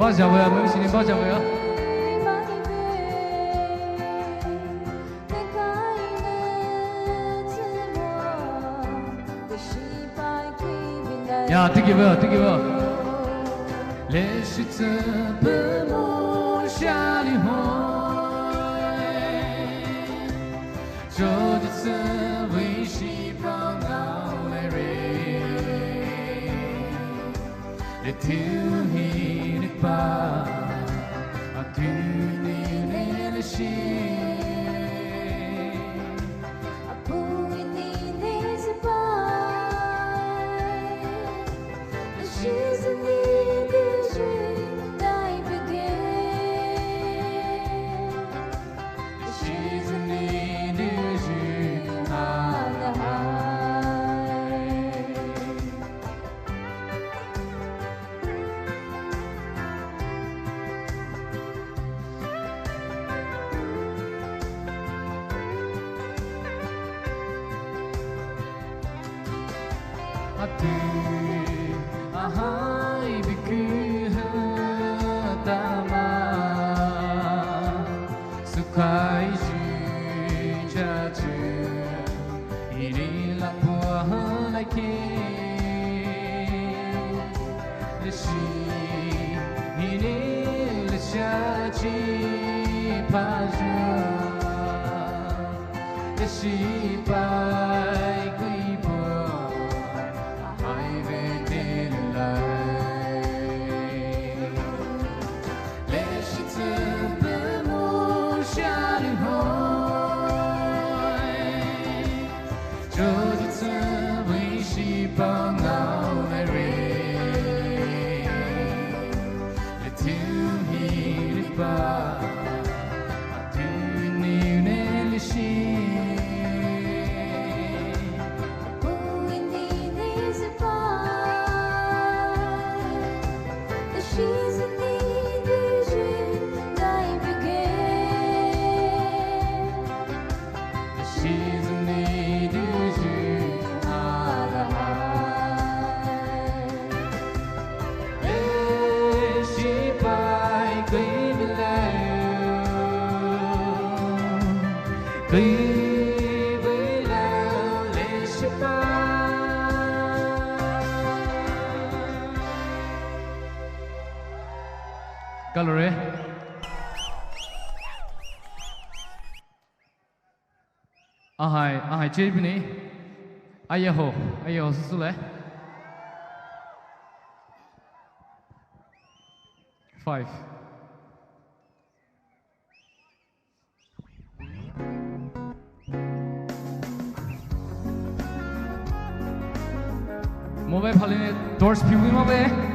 바자고요, 명신이 바자고요. 야, 뜨기 뭐야, 뜨기 뭐야. 레시트 부모샤리 호 조지스 위시방아우레리 레투히 아하이 비크하다마 수카이주 자주 이리라 부하라이케 레시 이리라 샤지 파주 레시 바이 그이보 Gallery. Ahai Jibni. Ayaho Susule. 5. Mobile Paline doors people mobile.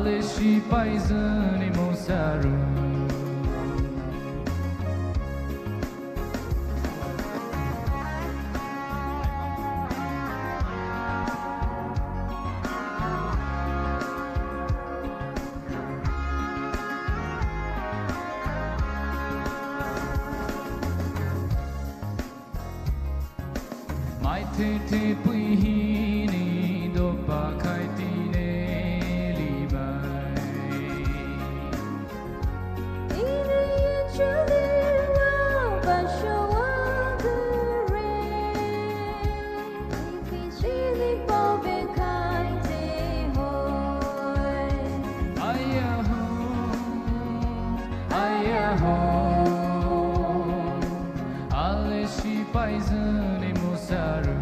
Alice 西白色的摩萨鲁。Te te pui hini do pa khai ti ne li bai. Ina ye chuli wa ba shou wa de re. If he really bo be khai te hoi. Aya ho, ale shi pai zan ne mo saru.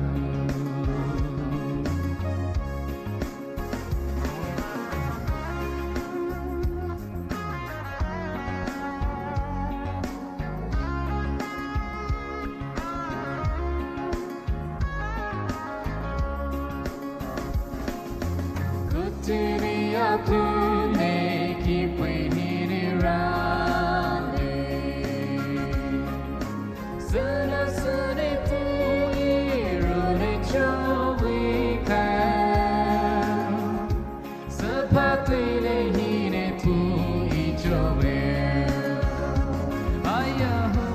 Kutiriya tune ki pehini rane. Sana sune tu irune chowi kan. Sepatui le hine tu ichowe. Ayaho,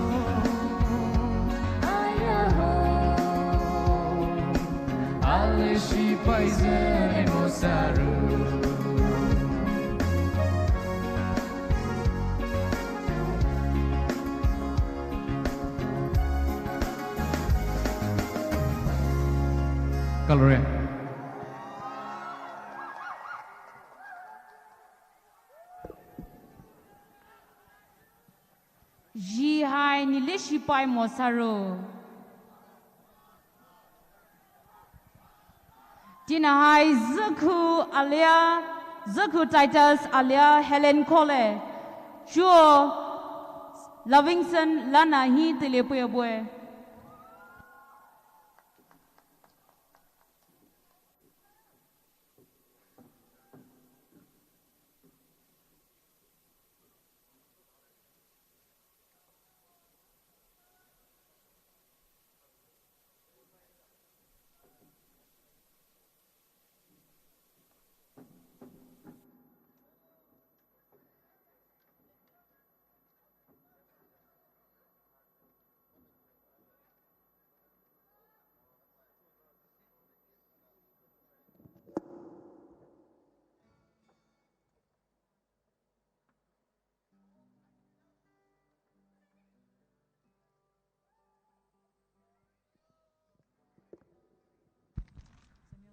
ale shi paisen e mosaru. Colorea. Ji hai ni le shi pai mo saro. Tina hai Zuku Titus alia Helen Cole. Sure Lovingson lana hi tile puya boy.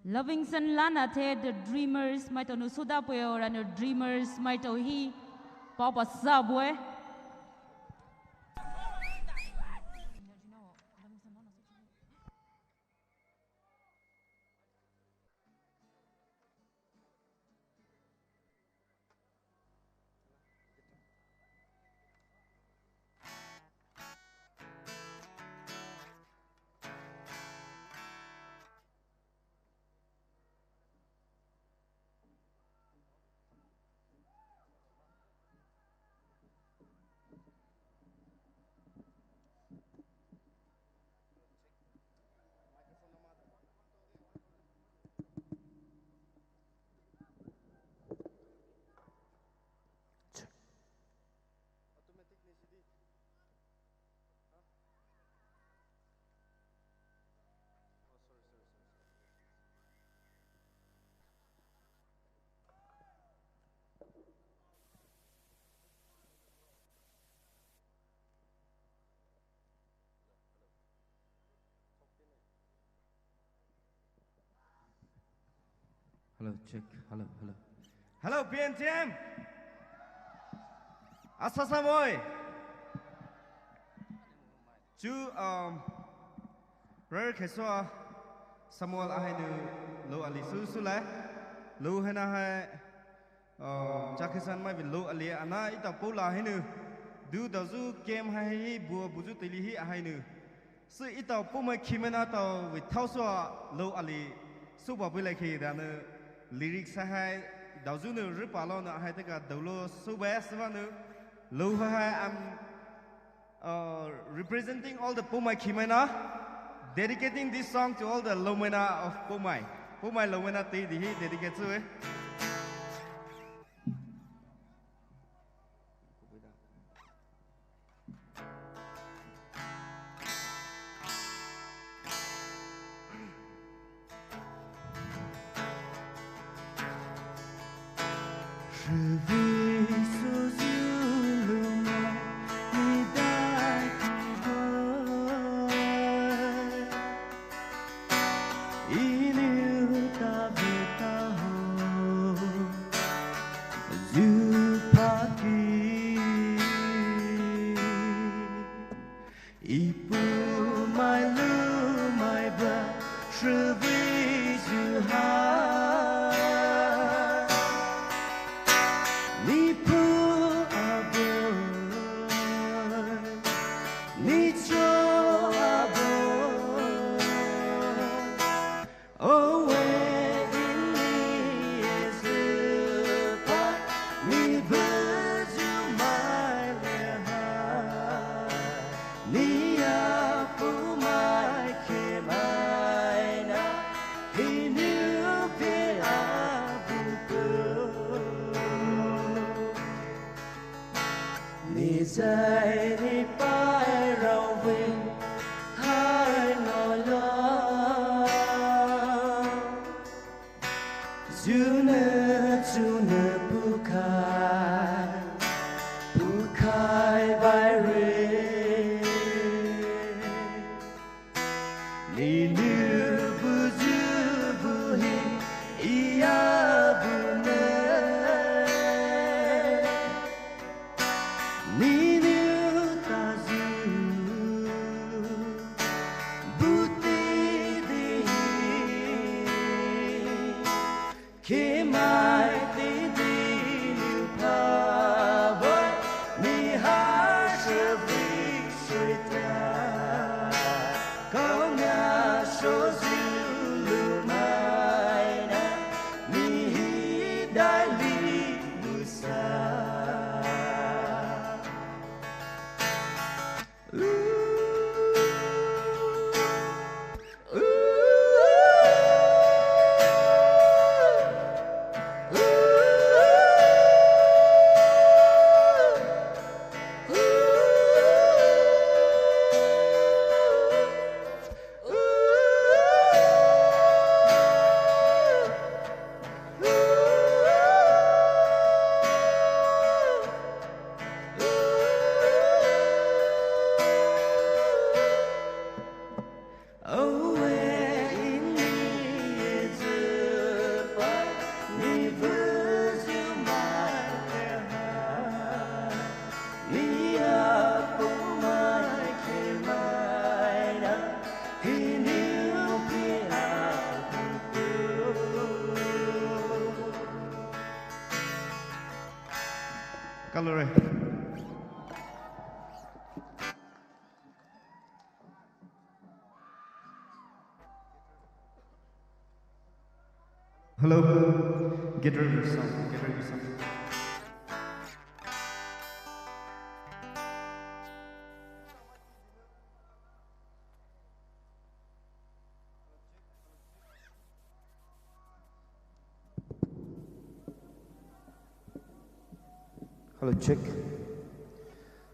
Lovingson lana the dreamers might on suda puyo and the dreamers might hi papa sabwe. Hello, check. Hello. Hello, PNTM. Asasamoy. Chu rare keswa Samuel ahinu lo ali susula lo hena hai jakisan mai bi lo ali ana ita pola hinu du dazu game hai bu buju tilihi ahinu su ita puma kimena ta with tauswa lo ali suba bilaki dan lyrics hai đào du nữ rứt bà lo nè hay tất cả đầu lô số bé số ba nữ lâu hai I'm representing all the Pomai Khimena, dedicating this song to all the Lomena of Pomai. Pomai Lomena ti di dedicate to it. Gallery. Hello. Get rid of some. Get rid of some. Hello, check.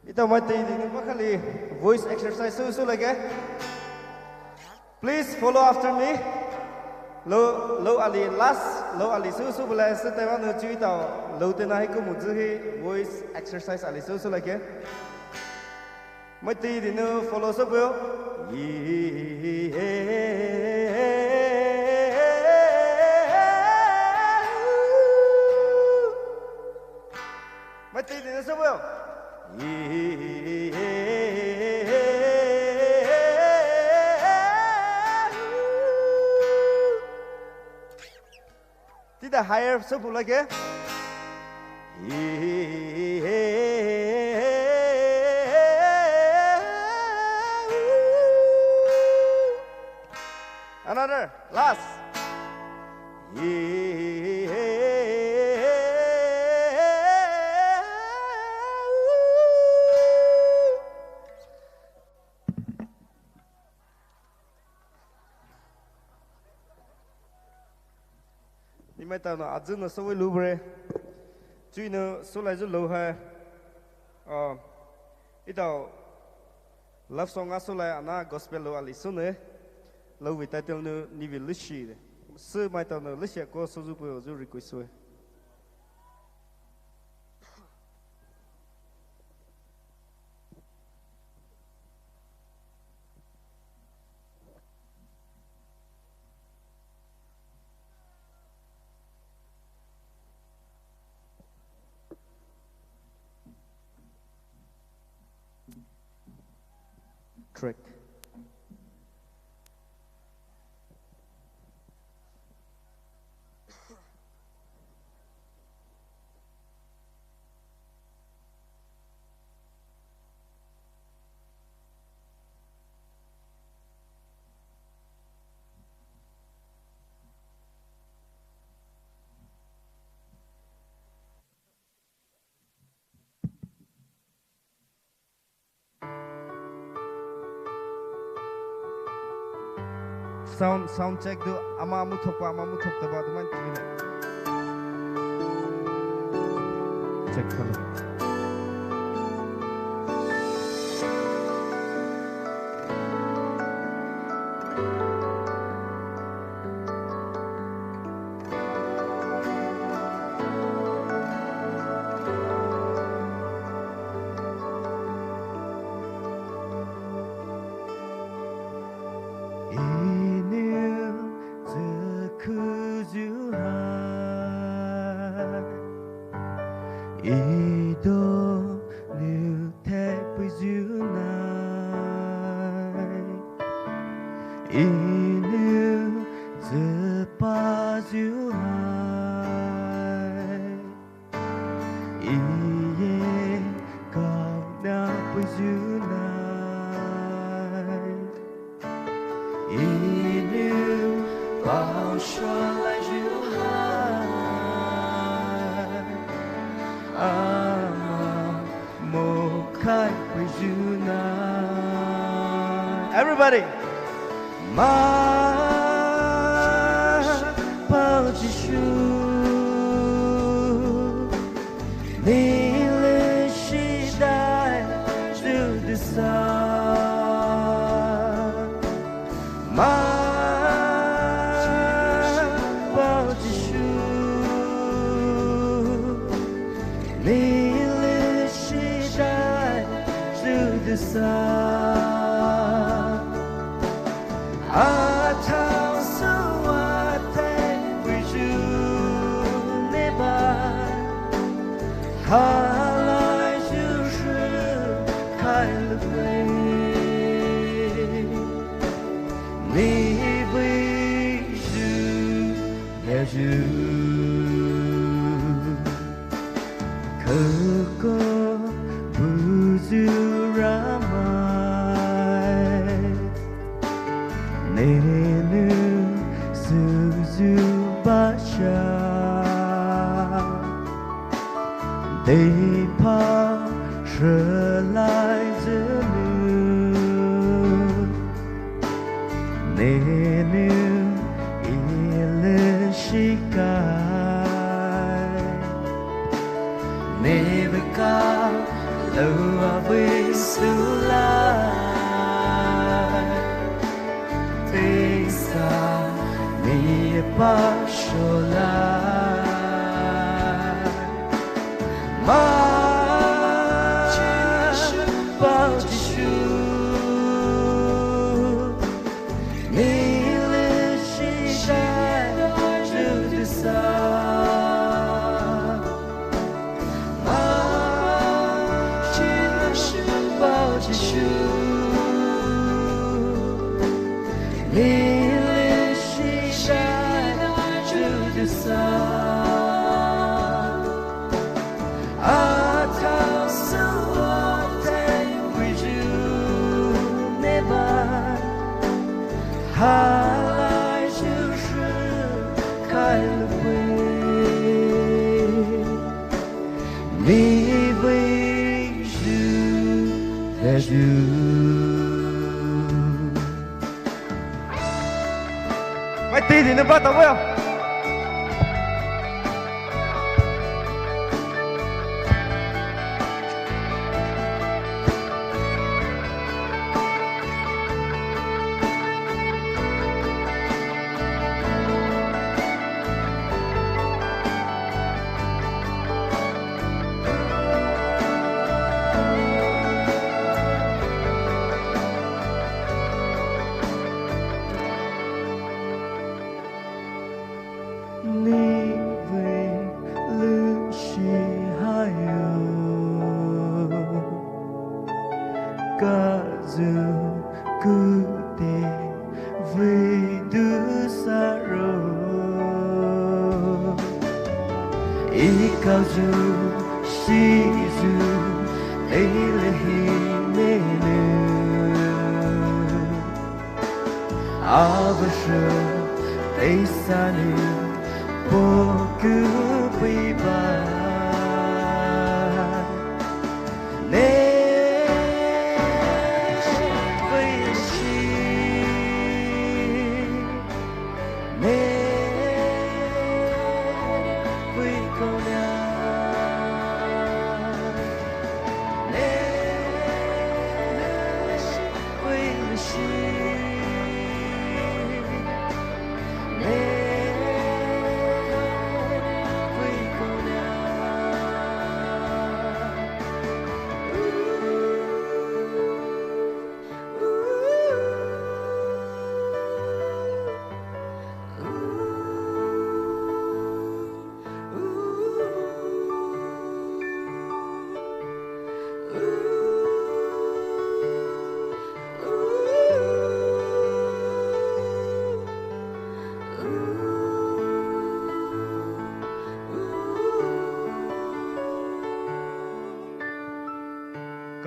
Ito mati din makali voice exercise so lagi. Please follow after me. Lo ali last lo ali su boleh setiap no cui tau lo tenai ko mujuhi voice exercise ali so lagi. Mati din follow so bo. Mati din so bo. Tidak higher so boleh ke? Another last. mai tao na azun na soi lu bre chui no so lai zu lo hai itao love song a so lai ana gospel lo ali sune lo vi title no ni vi lishi sư mai tao no lishi ko so zu po zu request so trick. Sound check do ama mu thok ta ba du man check karo Everybody, mày tì thì nó bắt tao không? écouter với đứa xa rồi ý cao dù si dù ấy là hi mê nữ 아버셔 에이사는 보급이바 내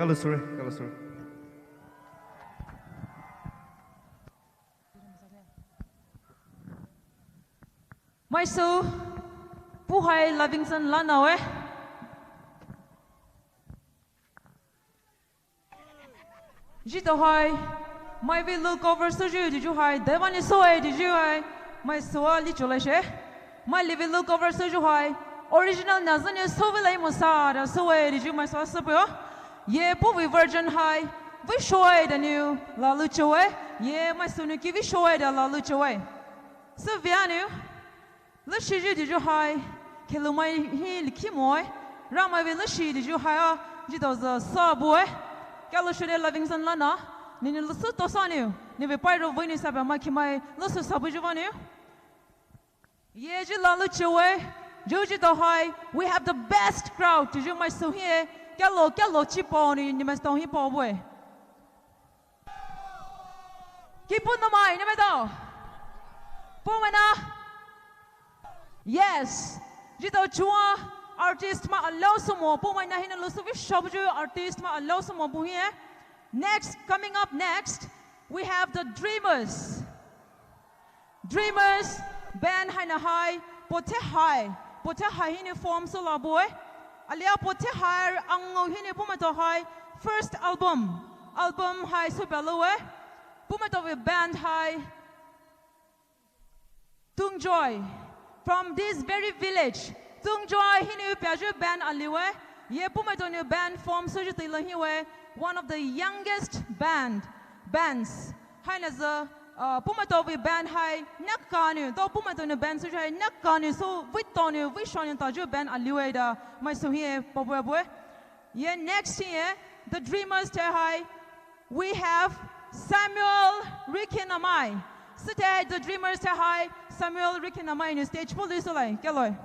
Kalau sore. mai su pu hai Livingston la nào ấy chỉ tao hai mai vi look over so did you hai devani so did you hai mai su li chole she mai live look over so hai original nazan you so vil ai mosa so did you mai so so ye pu vi virgin hai vi shoy the new la lu choe ye mai su nu ki vi shoy the la lu choe so vianu lu shi did you hai kelu mai hi ki moi ra mai vi lu shi did you hai ji do the so boy kalau sudah Livingston lana ni lu su to sa ni ni ve pai ro voi ni sa ba ma ki mai lu su sa bu ju va ni ye ji la lu choe jo ji to hai we have the best crowd did you mai su here Kalau chi po ni mas tong hi po boy. Kipun na mai ni meto. Po mana. Yes. Jito chua artist ma allow sumo po mana hin lo su vi shobju artist ma allow sumo bu hi. Next coming up next we have the Dreamers. Dreamers band hina high pote high hin form so la boy. Alia pote hai ango hine pumato hai first album hai subaloe pumato with band hai Tung Joy from this very village Tung Joy hine piaje band aliwe ye pumato ne band form sojute lahiwe one of the youngest bands hai naza pumato with band hai nakanu do pumato ne band sojai nakanu so vitonu vishon taju band aliwe da mai so here boy yeah next year the Dreamers te hai we have Samuel Rikinamai site the Dreamers te hai Samuel Rikinamai in stage police olai keloi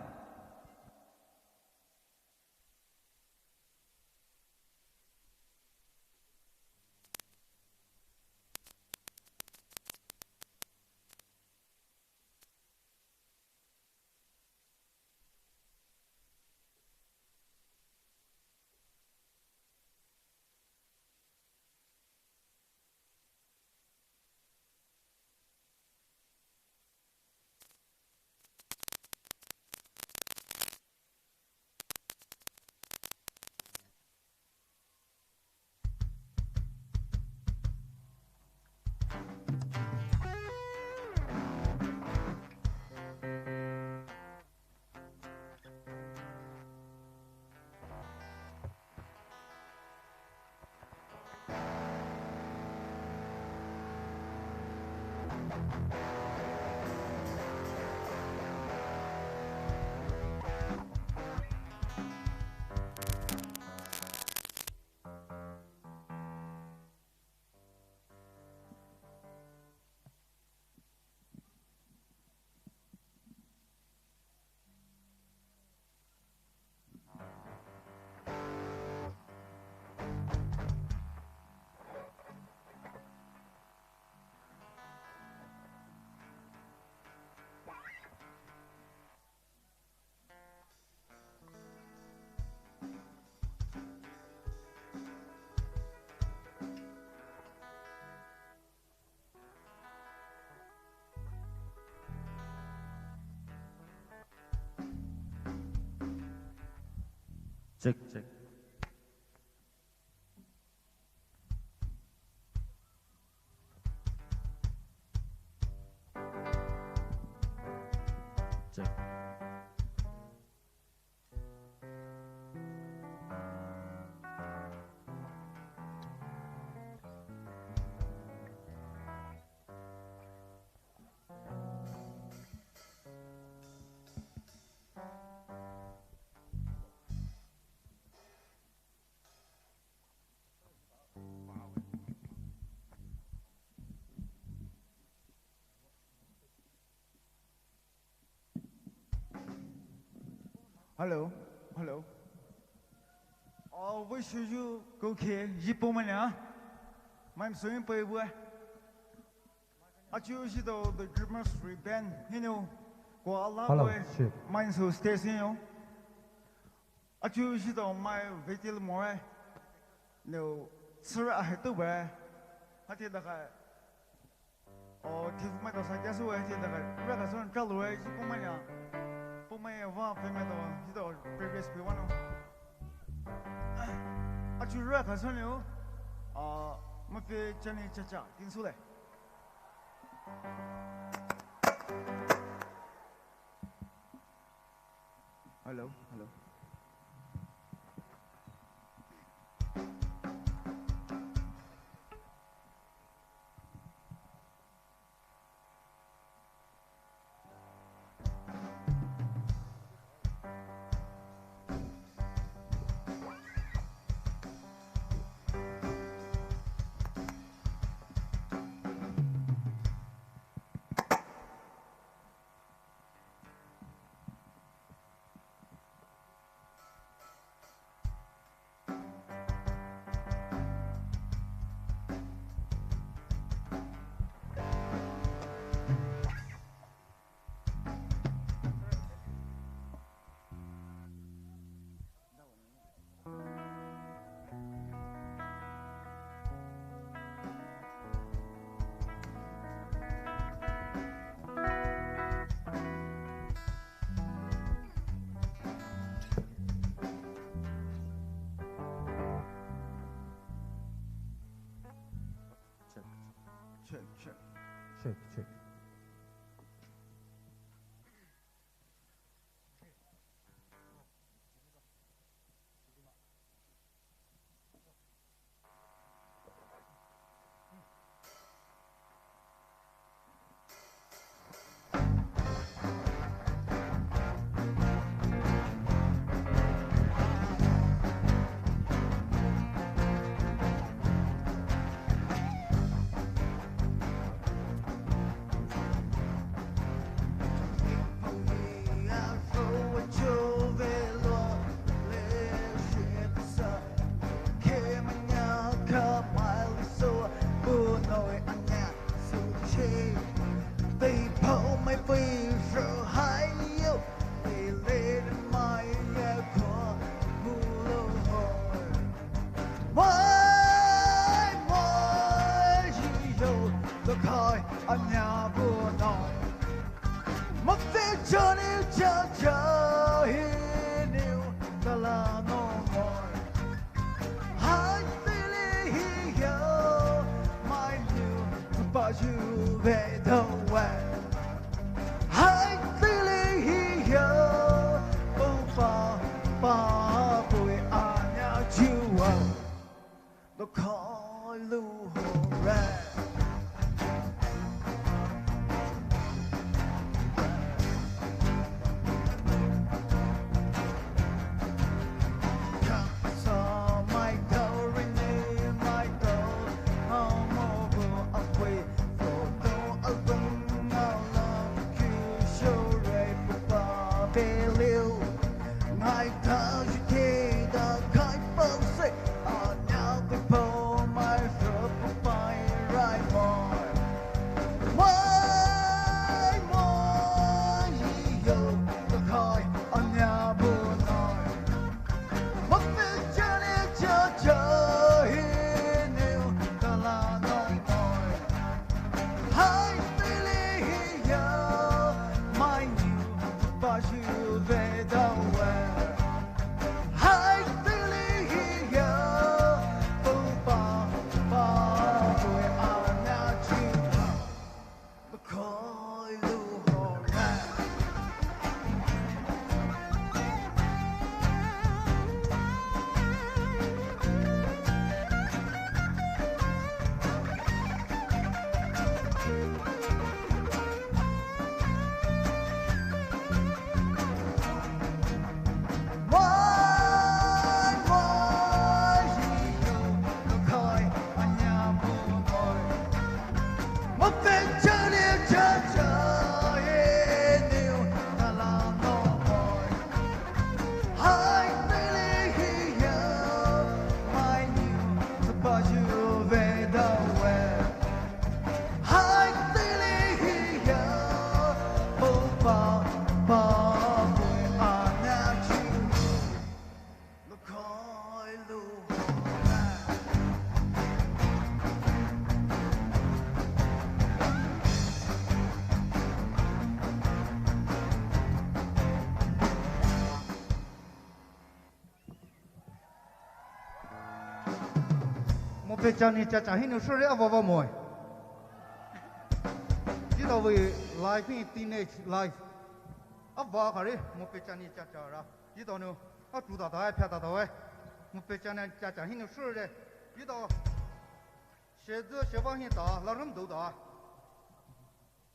Check, check. Check. Hello, hello. Where should you go here? Yipo mania. I'm swimming by boy. I choose the Christmas tree band. You know, go Allah Hello, boy. shit. Mine's who stays in you. I choose my vehicle more. No, sir, I had to wear. I did the guy. Oh, give my dos I guess where I did the guy. Rather than travel away, Yipo mania. May have the previous one. I choose red as you. Muffi Jenny Chacha, Kinsule. Hello, hello. Check. Check. You về đâu về hãy tư lý hiểu ba ba tuổi nhà chiều nó khó lưu hồ ra Right phải chăn đi chả chả hin nó sure vào vào mồi chỉ đâu về life teenage life vào cái đấy một phải chăn đi chả chả ra chỉ đâu nữa chủ đạo đó phải đạo đó một phải chăn đi chả chả hin nó sure đấy chỉ đâu写字写方向打老人都打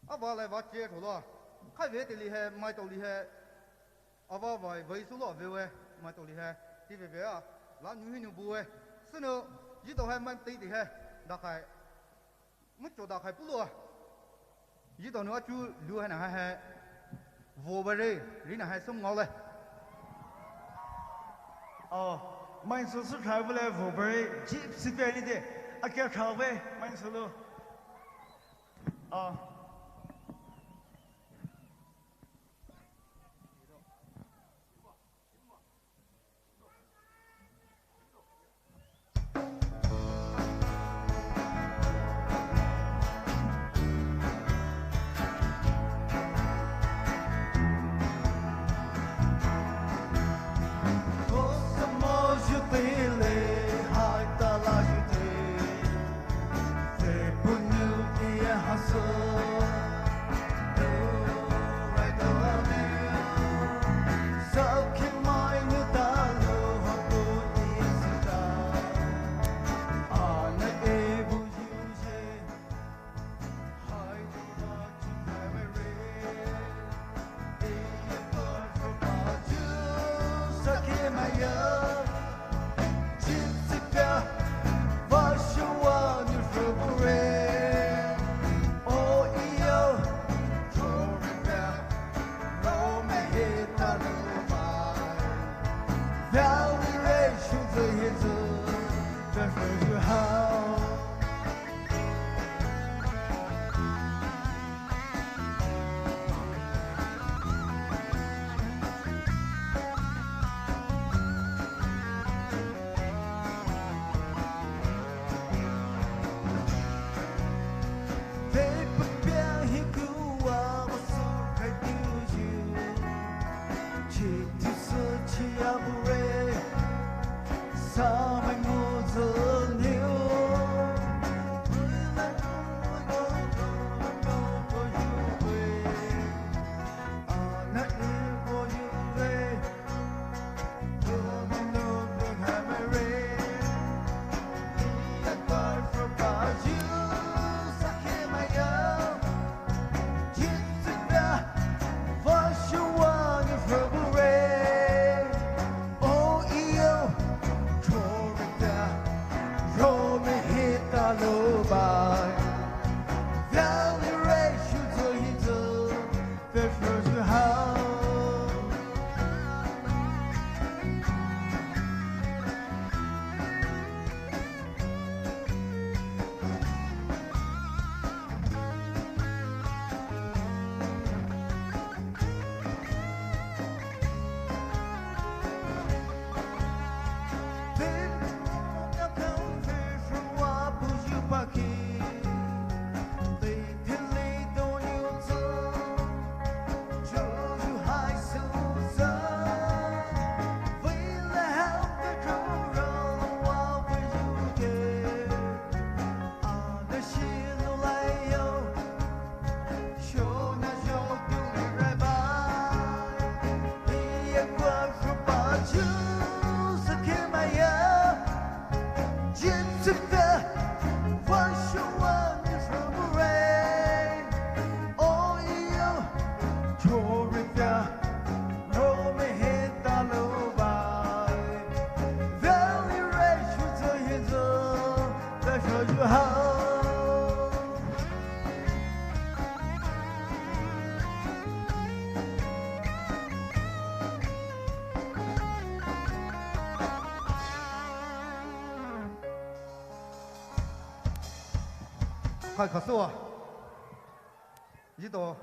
vào来vào接触了开会的厉害买到厉害vào为数了为买到厉害đi về về à là nhiều nhiều bùi xin nữa chỉ tao hay mang tí thì hay đặc hay mất chỗ đặc hay bù lùa chỉ tao nữa chú lưu hay là hay vô bề đi là hay sống ngonเลย Mình số số khai về vô bề chỉ xí về đi đi kéo khảo về mình số luôn开可是啊，一到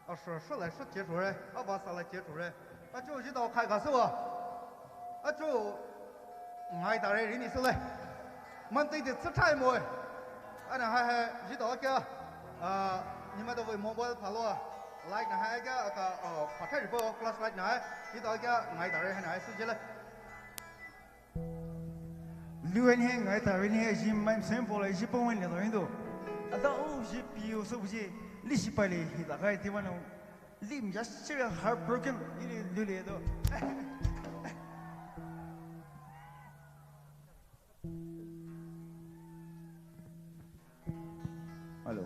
说来说接触人，把啥来接触人，就一到开可是啊，就挨打人你说嘞，满对的吃菜么？那还一到个你们都为摸摸跑路，like 那还个跑菜日不 class like 那一到个挨打人还是接嘞。lưu UN hen ngai ta rin he jim mai sem po lai ji pong wen le do indo ada o ji piu so bu ji li si pa le hi da kai ti wan lim just heartbroken ili le do Hello.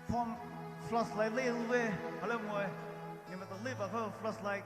From flashlight little way, hello boy. You must live a whole flashlight.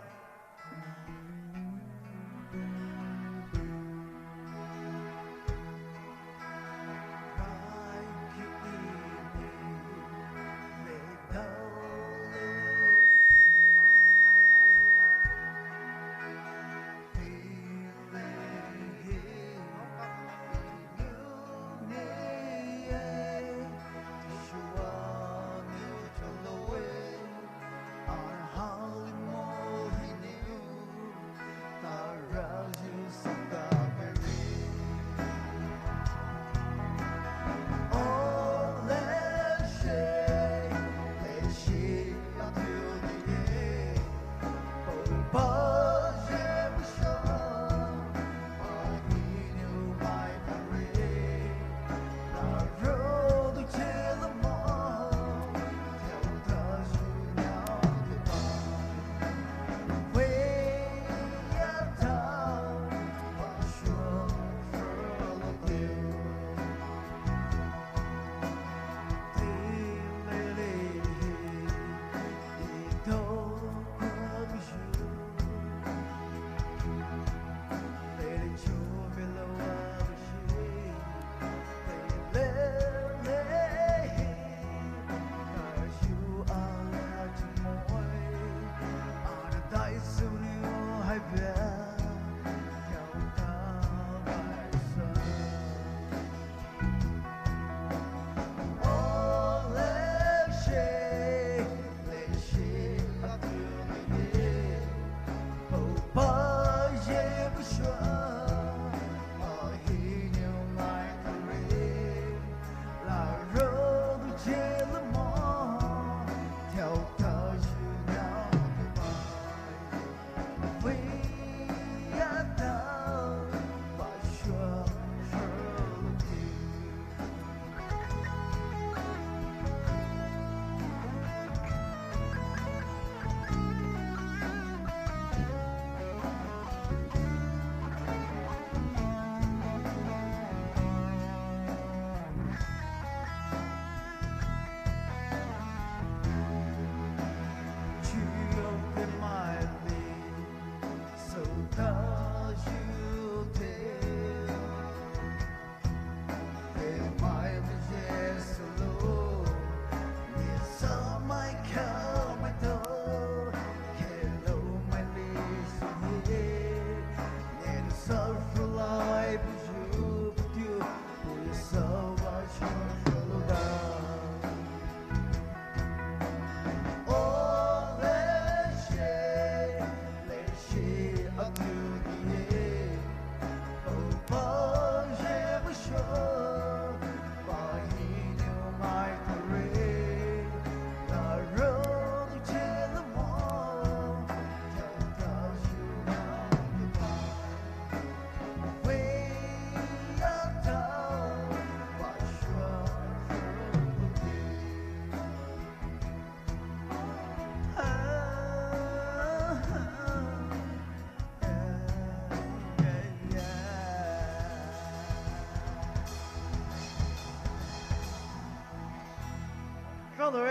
rồi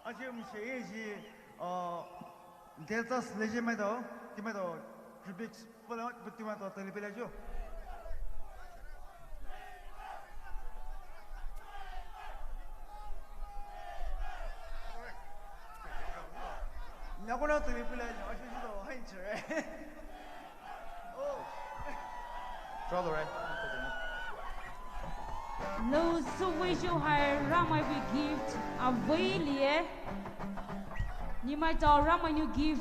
anh chị mình sẽ gì Delta sledge mai đó thì mai đó Rubik phải không bữa mai đó tele pela chưa nhà con nào tele pela nhà anh chị đó hay chơi Draw the red. Lâu su với chú hai ra mai bị gift à với lìa ni mai cho ra mai như gift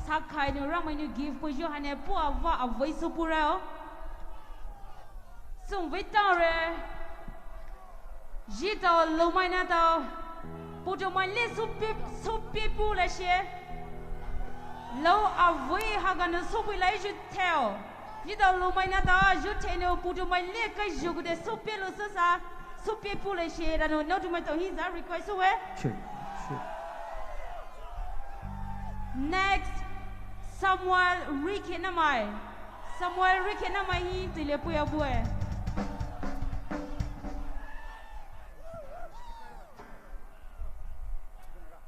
sắc khai như ra mai như gift với chú hai này bùa và à với su bùa 送味道嘞，一道路买那道，不就买脸手别不那些，路啊为哈个能手回来就跳，一道路买那道就跳呢，不就买脸个就个的手别路是啥，手别不那些，然后那就买到现在 request 喂。是。 Next, Samuel Ricky namai. Samuel Ricky namai hi tile puya bue.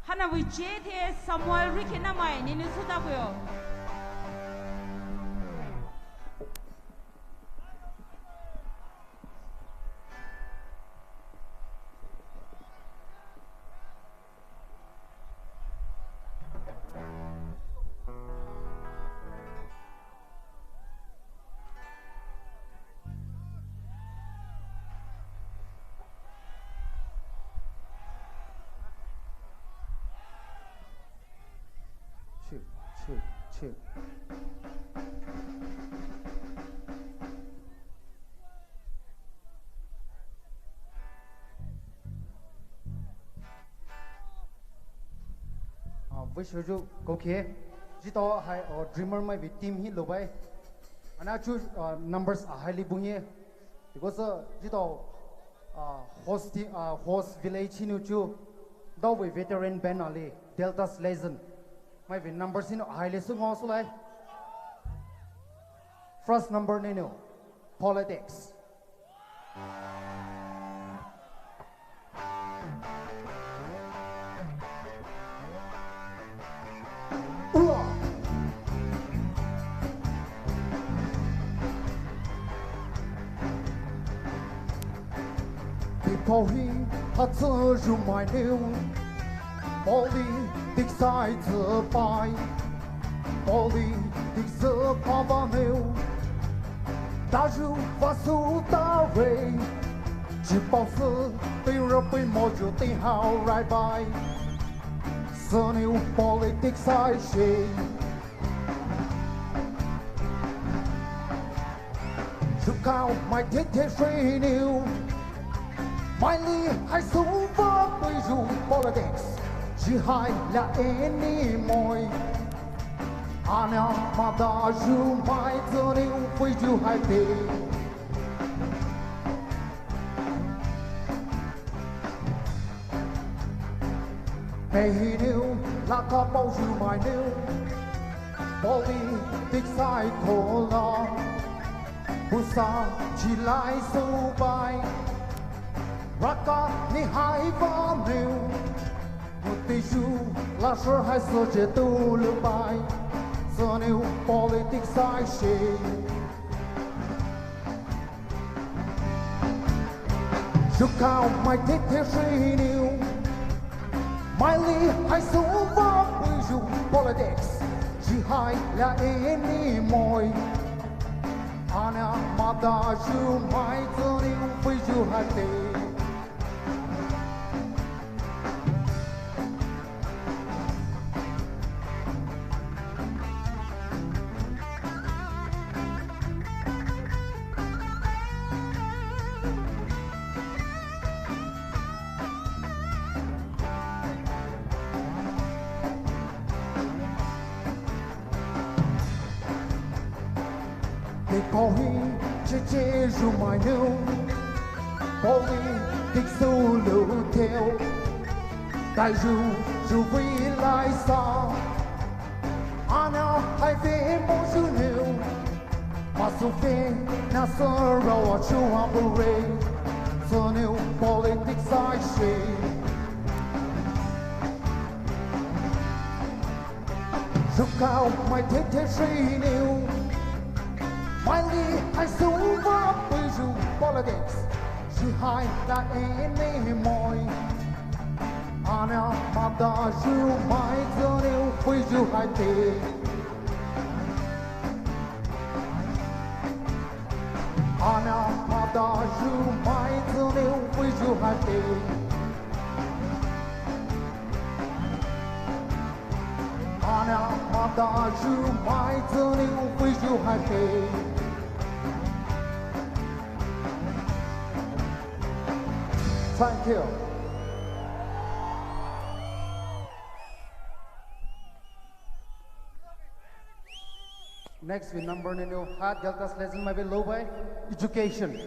Hana we jete Samuel Ricky namai ni ni suda puyo. Chill. Với số ju có kia, chỉ tao hay dreamer mai bị team hit lâu bay, anh ấy chú numbers highly bung ye, because chỉ tao host village nu chú, đâu với veteran band ali, Delta's Legend. My numbers in highly sung also like first number nino politics people he had to do my new politics sai thừa bài politics giữa qua bao nhiêu đã dù và số ta về chỉ bao giờ tình rồi bên một chỗ tình hào rai bài giờ nếu politics sai gì dù cao mai thiết thế suy níu mai ly hay sống với tôi dù politics chỉ hai là any mồi anh em mà đã dù mai giờ nếu với dù hai tỷ hay nếu là có bao dù mai nếu politics sai khổ lo bù sa chỉ lại sâu bay raka ni hai va nếu Một dù là sợ hay sợ chế tu lưu bài giờ nếu politics sai xì dù cao mai thích thế suy níu mai ly hay sống với bởi dù politics chỉ hai là any mồi anh em mà đã dù mai giờ nếu với dù hai tỷ có hi chế dù mai nếu có hi thích sâu lưu theo đại dù vì lại xa anh nào hay về mỗi dù nếu mà dù về na sơ rau chú hoa bù rê giờ nếu politics sai xì dù cao mai thích thế suy níu mai ly hay sống với bởi dù politics chỉ hai là any mồi anh em mà đã dù mai giờ nếu với dù hai tỷ anh em mà đã dù mai giờ nếu với dù hai tỷ anh em mà đã dù mai giờ nếu với dù hai tỷ Thank you. Next, we number nino hat galtas lesson may be low by education.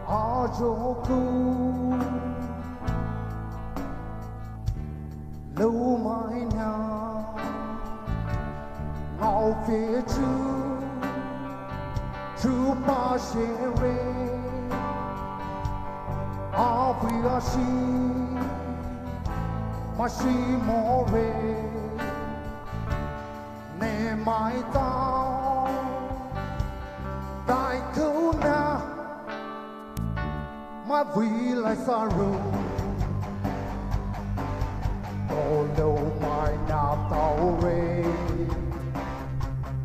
Ajoku lâu mãi nào ngao phía chú ba shere aviashi mashi more ne mai tao đại cứu na mà vì lại xa rừng đồ lâu mai na tao rê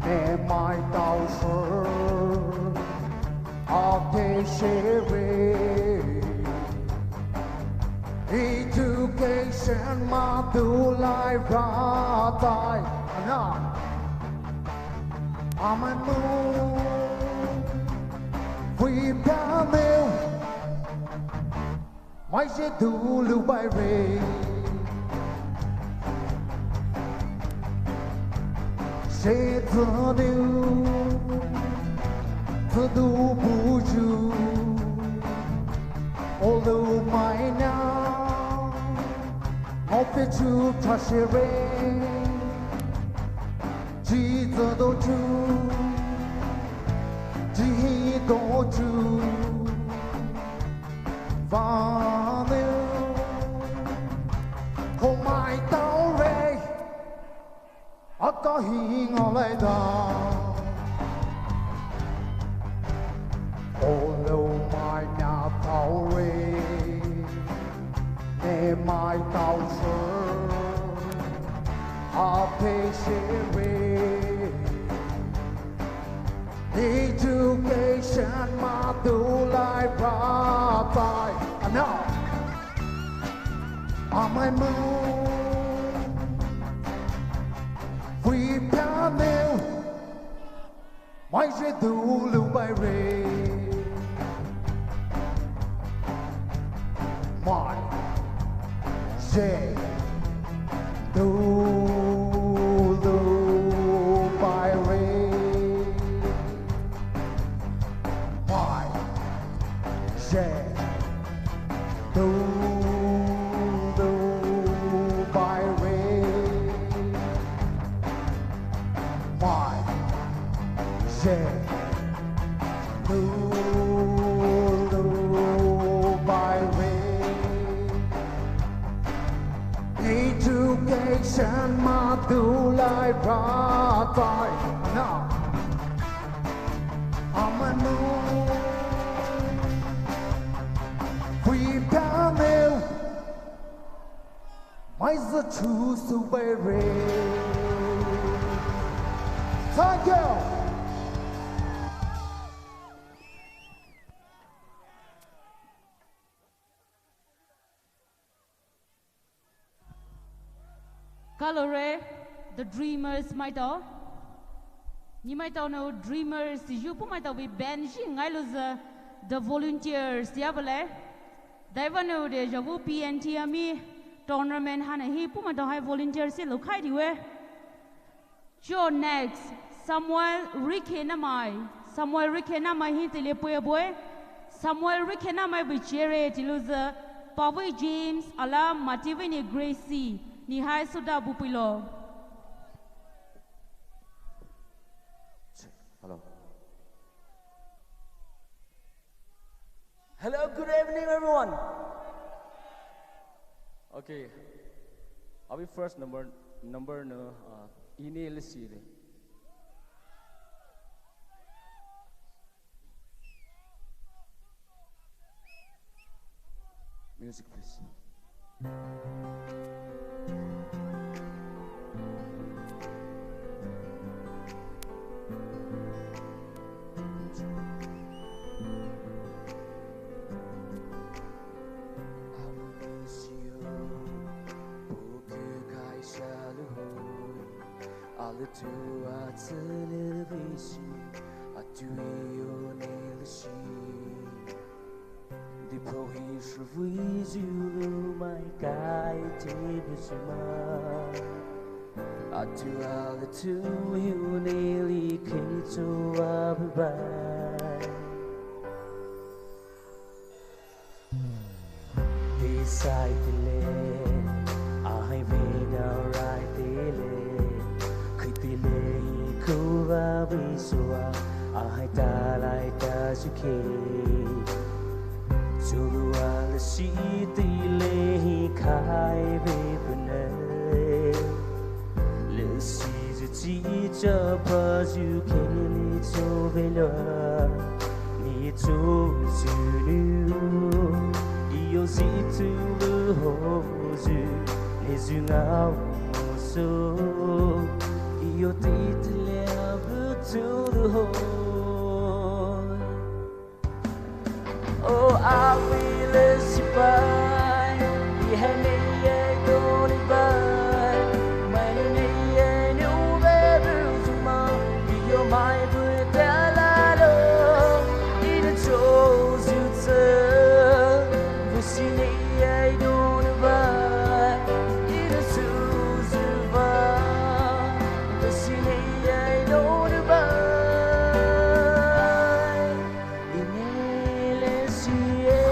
nè mai tao sơ a kê xê rê education mà tu lại ra tay na aman mu vì ba mêu mai sẽ tu lưu bài rê sẽ thơ điêu thơ tu bù chú ô lưu mai nào ngọc phía chú thả sẽ rê chỉ thơ đô chú chỉ đô chú và nếu không ai tao rê ở có hi ngõ lại đó ô lâu mai nhà tao rê nè mai tao sơ a phê xê rê education mà tu lại ra tay now on my moon we piano mai sẽ tu lưu bài rê mai sẽ tu lưu bài rê mai sẽ tu bài rê mai sẽ tu bài rê education mà tu lại ra tay now I'm a new we piano mai giờ chú su bê rê thank you. Kalore, the dreamers mai tao. Ni mai tao no dreamers you pu mai tao we benji ngai lo the volunteers ya bale. Dai va no de javu PNT ami tournament hana hi pu mai tao hai volunteers se lo khai di we. Jo next Samuel Rikena mai hi tele poe boy. Samuel Rikena mai bi chere ti lo Pawe James ala Mativini Gracie ni hai suda bupilo. Hello. Hello, good evening, everyone. Okay, I'll be first number no ini lisi de. music, please. Alle tua tsele vishi atuio nele shi di prohi shvui zulu mai kai te bisma atu alle tu hu nele kito abai beside the land I been alright the Kuva biswa ahai ta lai ta suke Zulua la si ti le hi kai be pune Le si zu ti cha pa zu ke ni so ve lo Ni to zu nu Io si tu le ho zu Le zu ngao so Io ti live to the whole Oh, I will survive Behind me, I don't buy My name, you better to mine You're my brother, in a chose you turn The cine, I don't buy In a chose you buy The cine, I don't buy In LSCA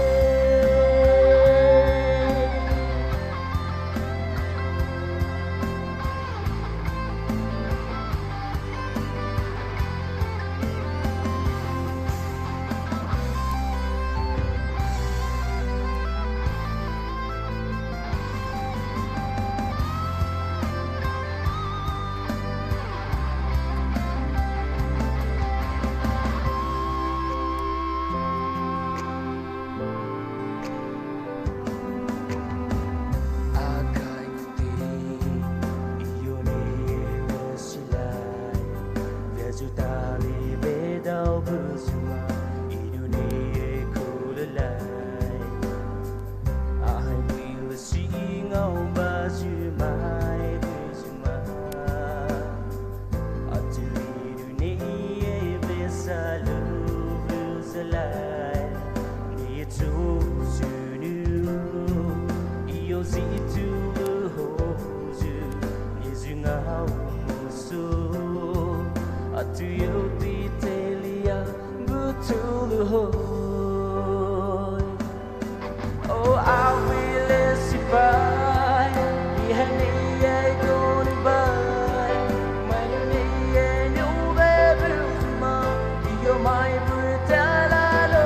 Do you detail betul the whole Oh, I will survive Behind me, I don't buy My name, you better You're my brother,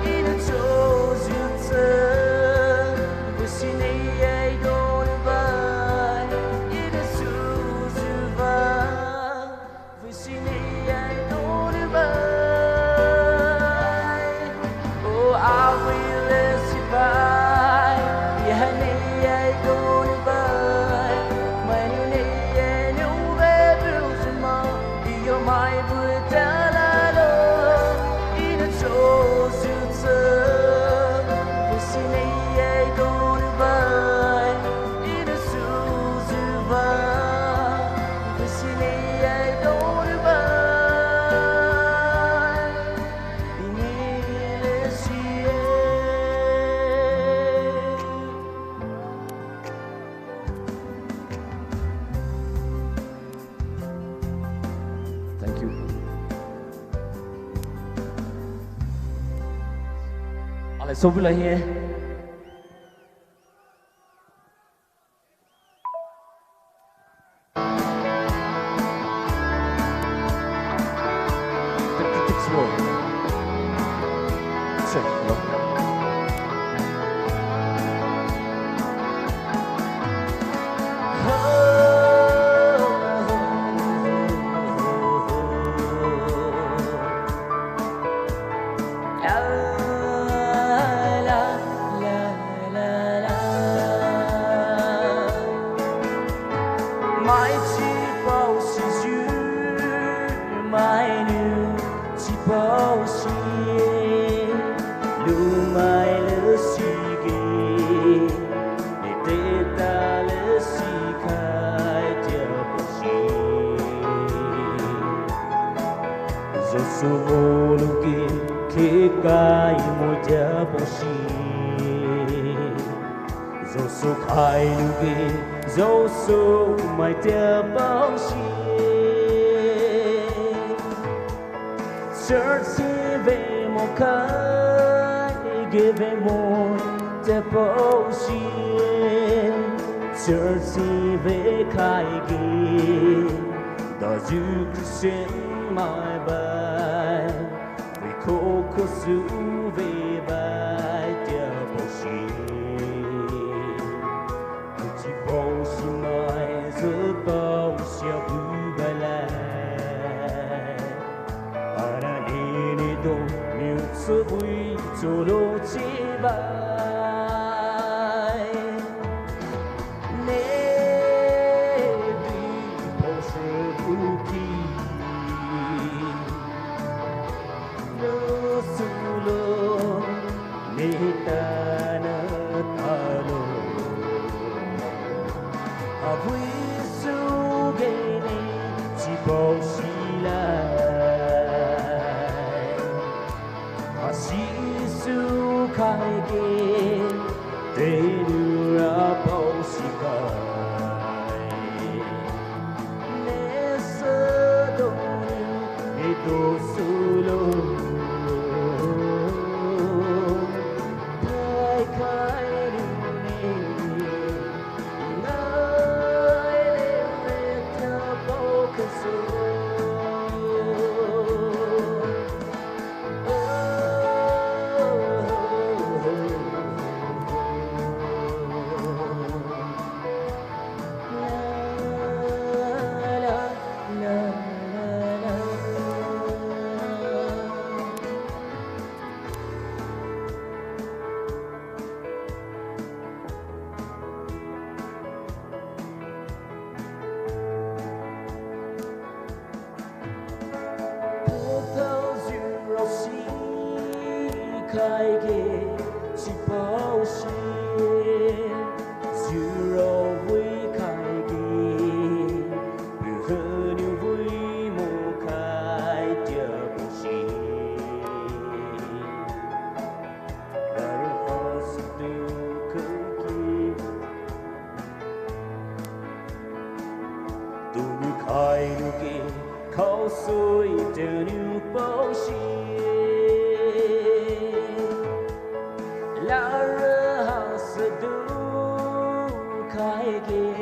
in a chose you turn The cine, I don't buy In a chose you buy The cine, I don't buy Oh, I will survive Behind me, I don't buy My name, you better You're my brother, in a chose you turn The cine, I don't buy In a chose you buy The cine, I don't buy In LSCA Thank you. Ale sobula here. bao xì lu mai lỡ xì ghê để tê ta lỡ xì khai theo bao xì gió su mô lu kê khê cay môi theo bao xì gió su khai lu kê gió su mai theo bao xì Searching về một cái ghé về một đẹp bao xuyên Searching về cái ghé đó dù cứ xuyên mãi bài vì khô khô giữ về bài đẹp bao xuyên chỉ bao xuyên mãi giữa bao xuyên vui bài lại nhiều sự vui cho lô chi bài nè đi bao sự vui kỳ nơ su lô nè ta nơ ta lô à vui su ghê nè chỉ bao xì lại Sisu khai ghê để đưa ra bao xì khai nè sơ đồ nè đồ su lô khai khai đưa nè ngài lê lê theo bao cơ số khai ghê chỉ bao xuyên zero vui khai ghê bự hơn yêu vui mô khai chờ bao xuyên đã được hoa sự tiêu khởi kia tu như khai nu kia khao xuôi chờ như bao xuyên La ra sa du khai ghê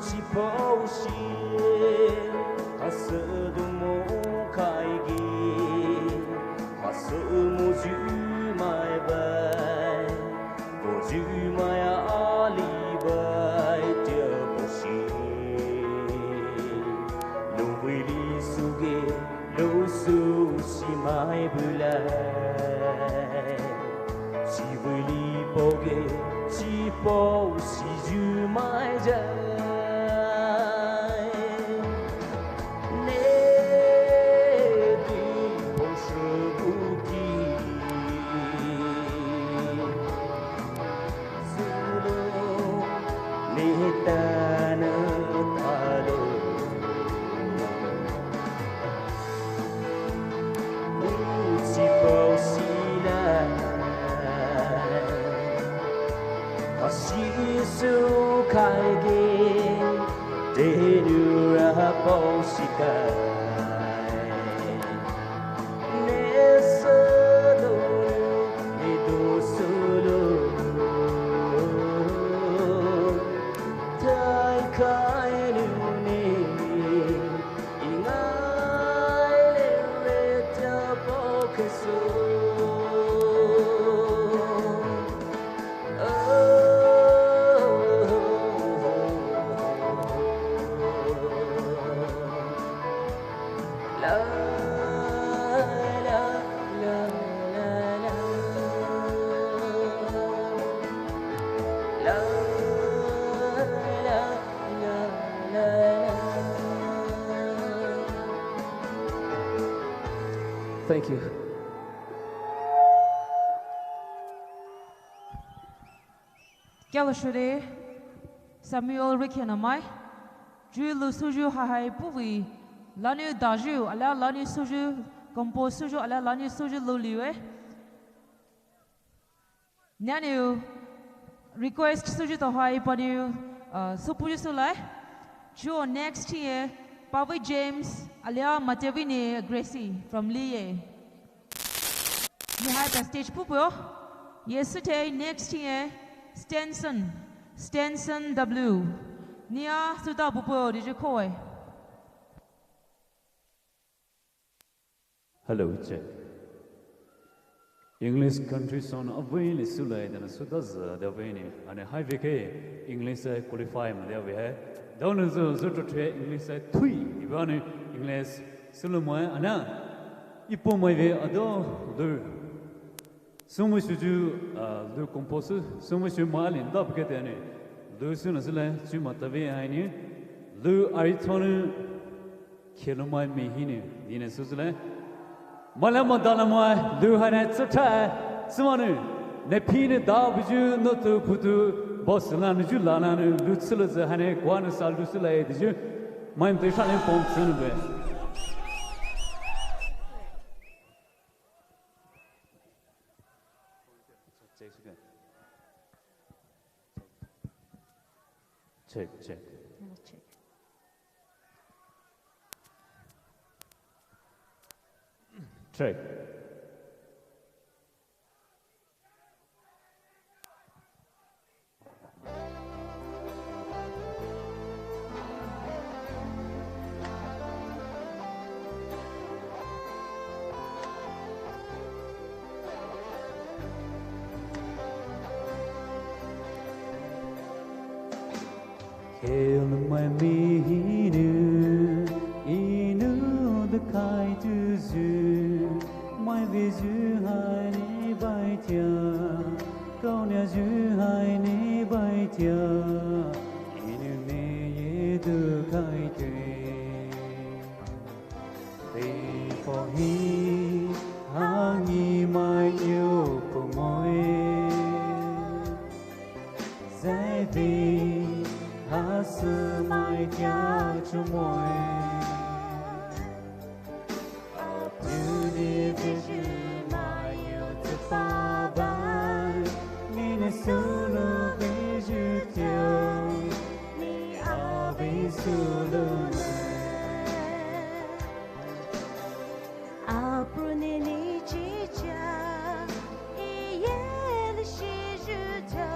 chỉ bao xuyên ha sa du mô khai ghê ha sa mô dư mai bài vô dư mai a li bài tia bao xuyên lâu vui li su ghê lâu su si mai bù lại chỉ với li bao ghê chỉ bao xì dư mãi dài nè đi bao sự vui kỳ dù lô nè ta nơ ta lô chỉ bao xì lại Sisu khai ghê để đưa ra bao xì khai nè sơ đồ nè đồ sơ đồ thái khai lưu nè ý ngài lê lê theo bao cái số Thank you. Galashure, Samuel Rikianamai, Julu Suju Hahai Puvi, Lanu Daju, Ala Lani Suju, Compose Suju, Ala Lani Suju Luliwe. Nanu request Suju Tohai Padu, Supuju Sulai, Joe next year, Pavi James, Alia Matevini Gracie from Liye. You have a stage pupo. Yesterday, next year, Stenson W. Nia Suda Pupo, did you call? Hello, check. English country son of Wayne is Sulay than Sudas, the Wayne, and a high VK, English qualify, there we have. Down in the Zoto English Tui, Ivani, English Sulumoy, Anna, Ipo my way, Ado, so much to do, the composer, so much you mal in love get any. Do soon as I Chumatavi, I knew. Lu Aritonu, Kilomai Mihini, Dina Suzle. Malama Dalamai, Lu Hanet Sota, Simonu, Nepine Dabiju, not to Putu, Bossalan, Julana, Lutzilla, Hane, Guana Saldusula, did you? My impression in Pont Check. Check. Check. Hail my mihinu, inu the kai to zoo, my visu hai ne bai tia, kaunya zu hai ne bai tia, inu me ye the kai te. They for he, hangi my yo pomoe, zai be. Has my tia chumoe to the vision my youth baba mine solo vision ni ave solo aprune ni chicha iel shijuto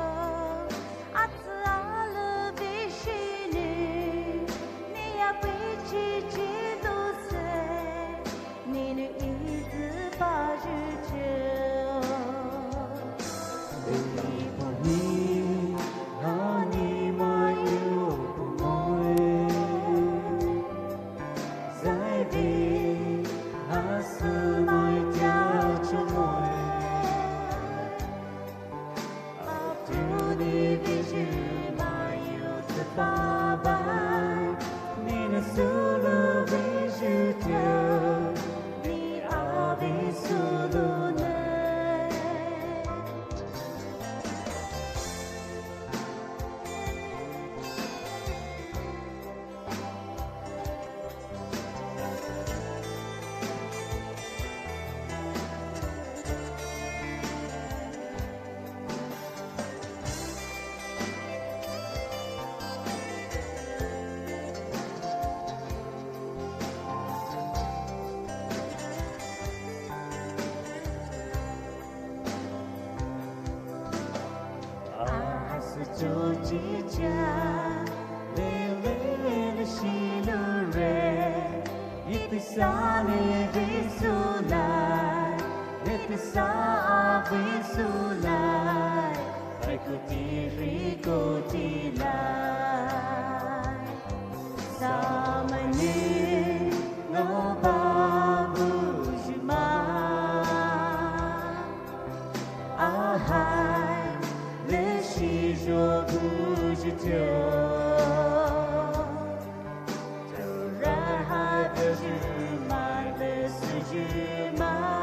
My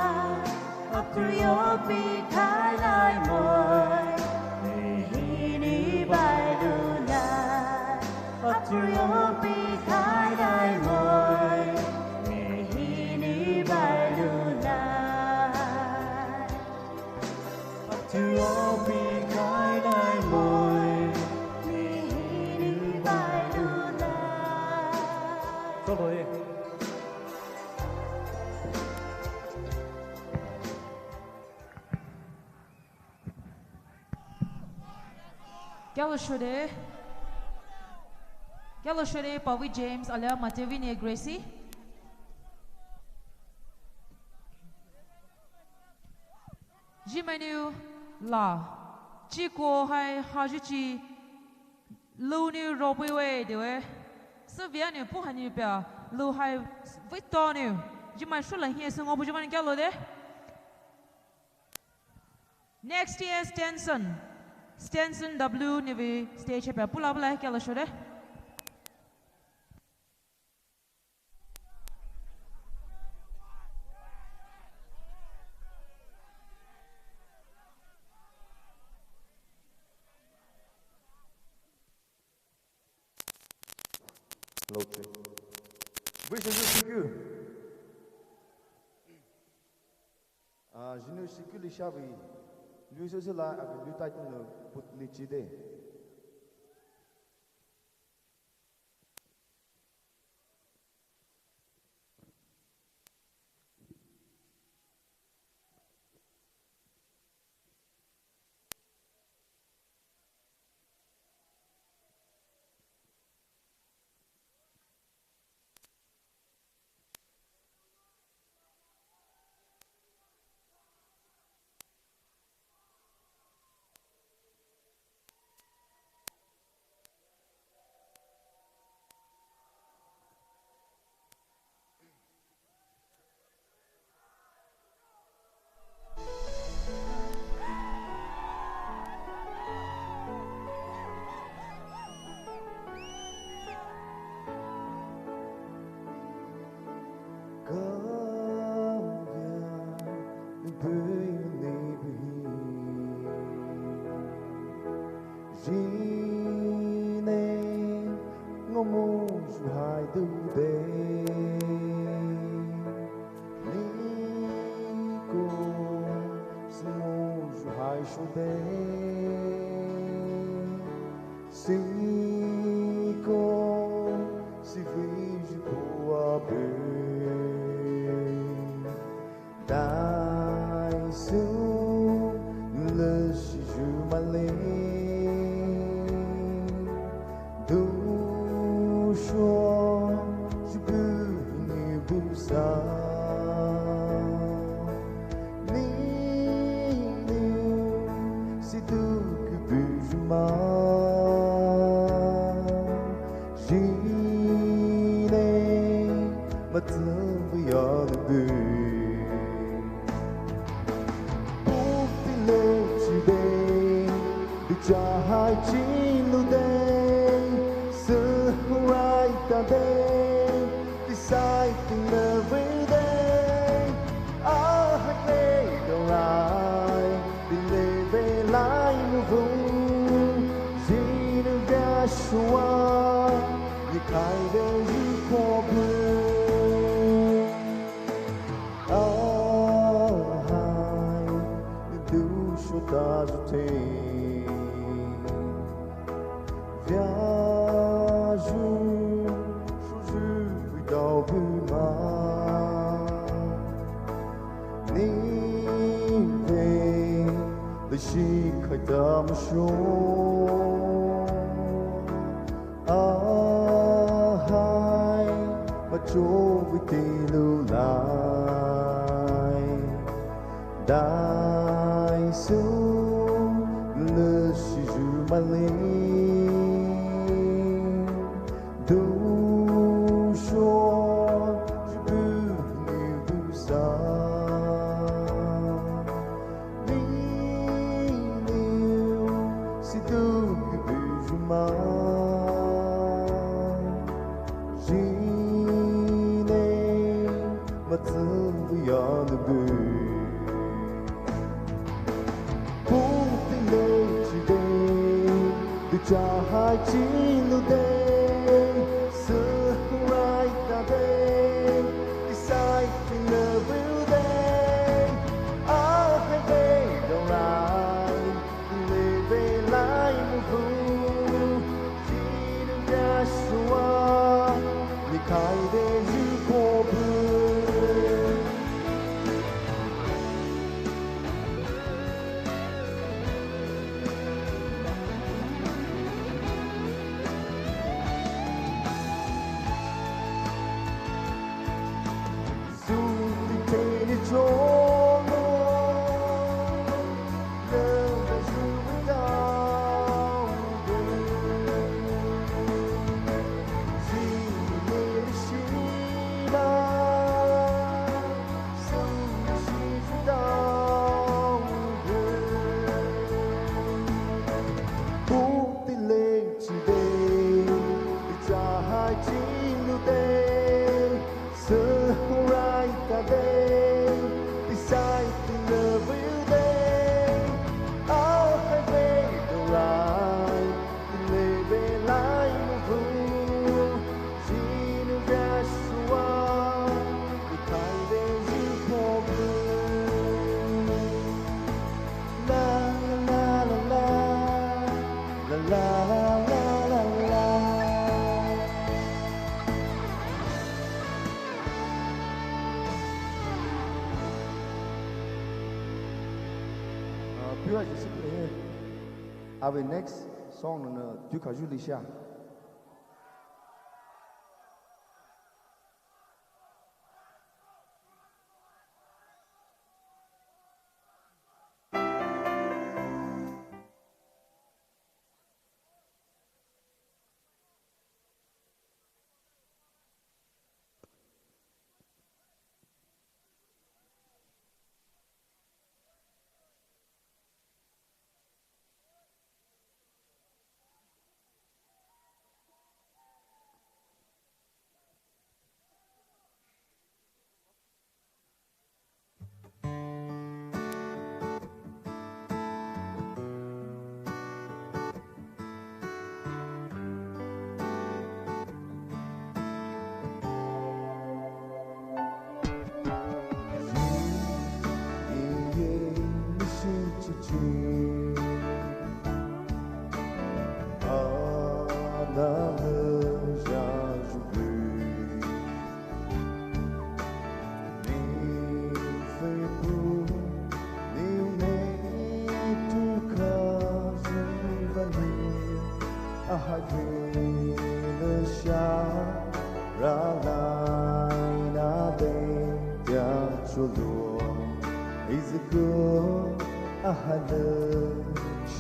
Galashore, Pawi James, Alia Matevini Gracie. Jimenu La, Chico Hai Hajichi, Luni Robiwe, dewe, Saviani Puhanipia, Lu Hai Victorinu, Jimmy Shula here, so Obujaman Galode. Next year, Stenson W. Nivi stage up pull up like Galashore. L'autre. Oui, c'est juste que. Je ne sais que les chavis. Lui, c'est là avec le titre pour l'étudier. tình love will day áo phải về đầu lại tình lệ về lại một vùng chỉ nếu ra xóa thì thay về giữ khó vương la la la la la la la la la Pure discipline. Our next song on Duka Julisha.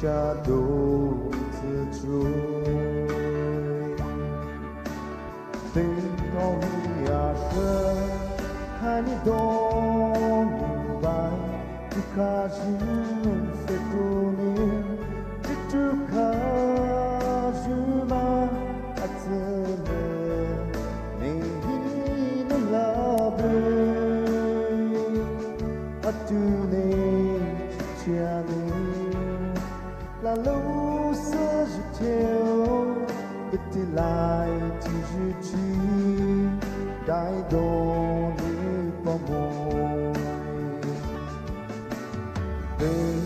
Shadow to trôi tình con nhà xưa hai mươi đôi vai tu ca duyên sẽ tu niệm tu ca duyên mà atene nehi no labre atune chiane la luz je theo biết đi lại thì duy trì đại độ như bao môi bên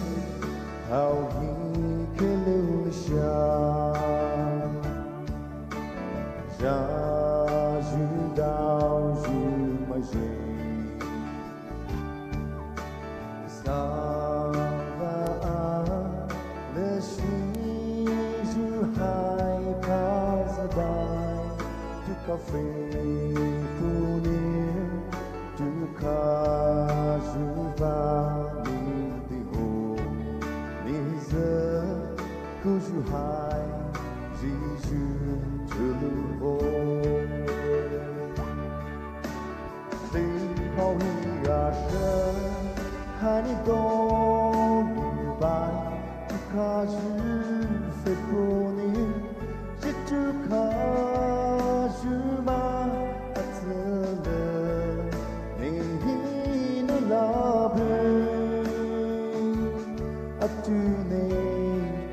hào hi cái lưu xa ra dư đau dư mai dây café punir tu caso vale de ho nisa cujo hai jiju tulu te hau ia sha hani do bai tu caso fe punir tu Juma atele nehi no labre atune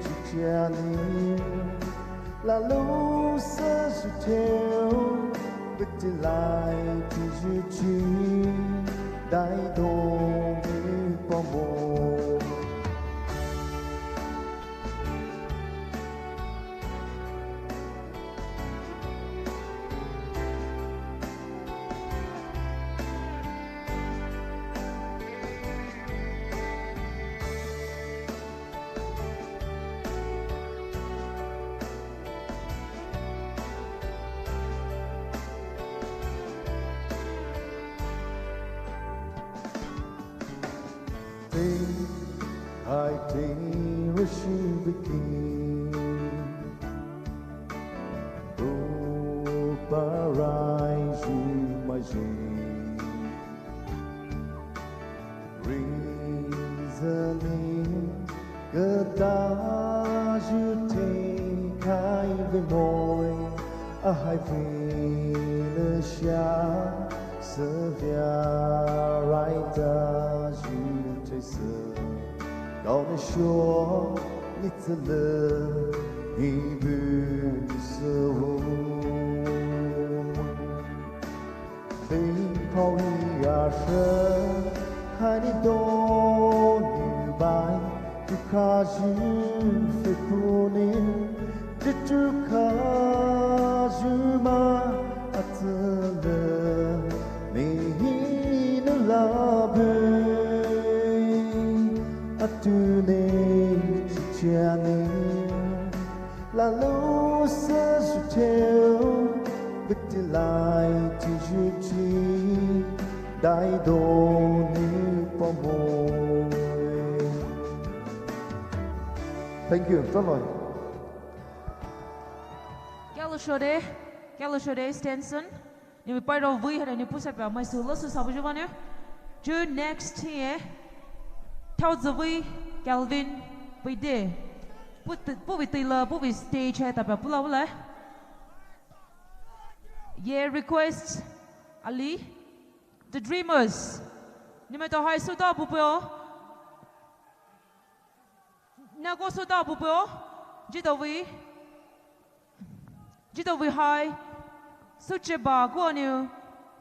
chichani la luz je theo biết đi lại thì duy trì đại độ như bao mùa I think we should begin. Oh, paradise, my dream. Reasoning, good as you take, I be more. I feel a shot, severe right as you. 历史，高你说你怎了？你不是我，飞跑一呀声，看你多女白，就开始飞过你，这就开始嘛，怎了？你那拉贝，tu ne chia ne la lu sa su theo bit lai ti ju chi dai do ni po mo. Thank you rất rồi. Galashode Stenson ni mi pai do vui hada ni pusa pa mai su lo su sabu ju vanu ju next year theo the way Calvin bây giờ bố bị tì lờ bố bị stage hay tập bố lâu lẽ yeah request Ali the Dreamers nhưng mà tao hay số đó bố bố nào có số đó bố bố chỉ tao vì hay số chế bà của nhiều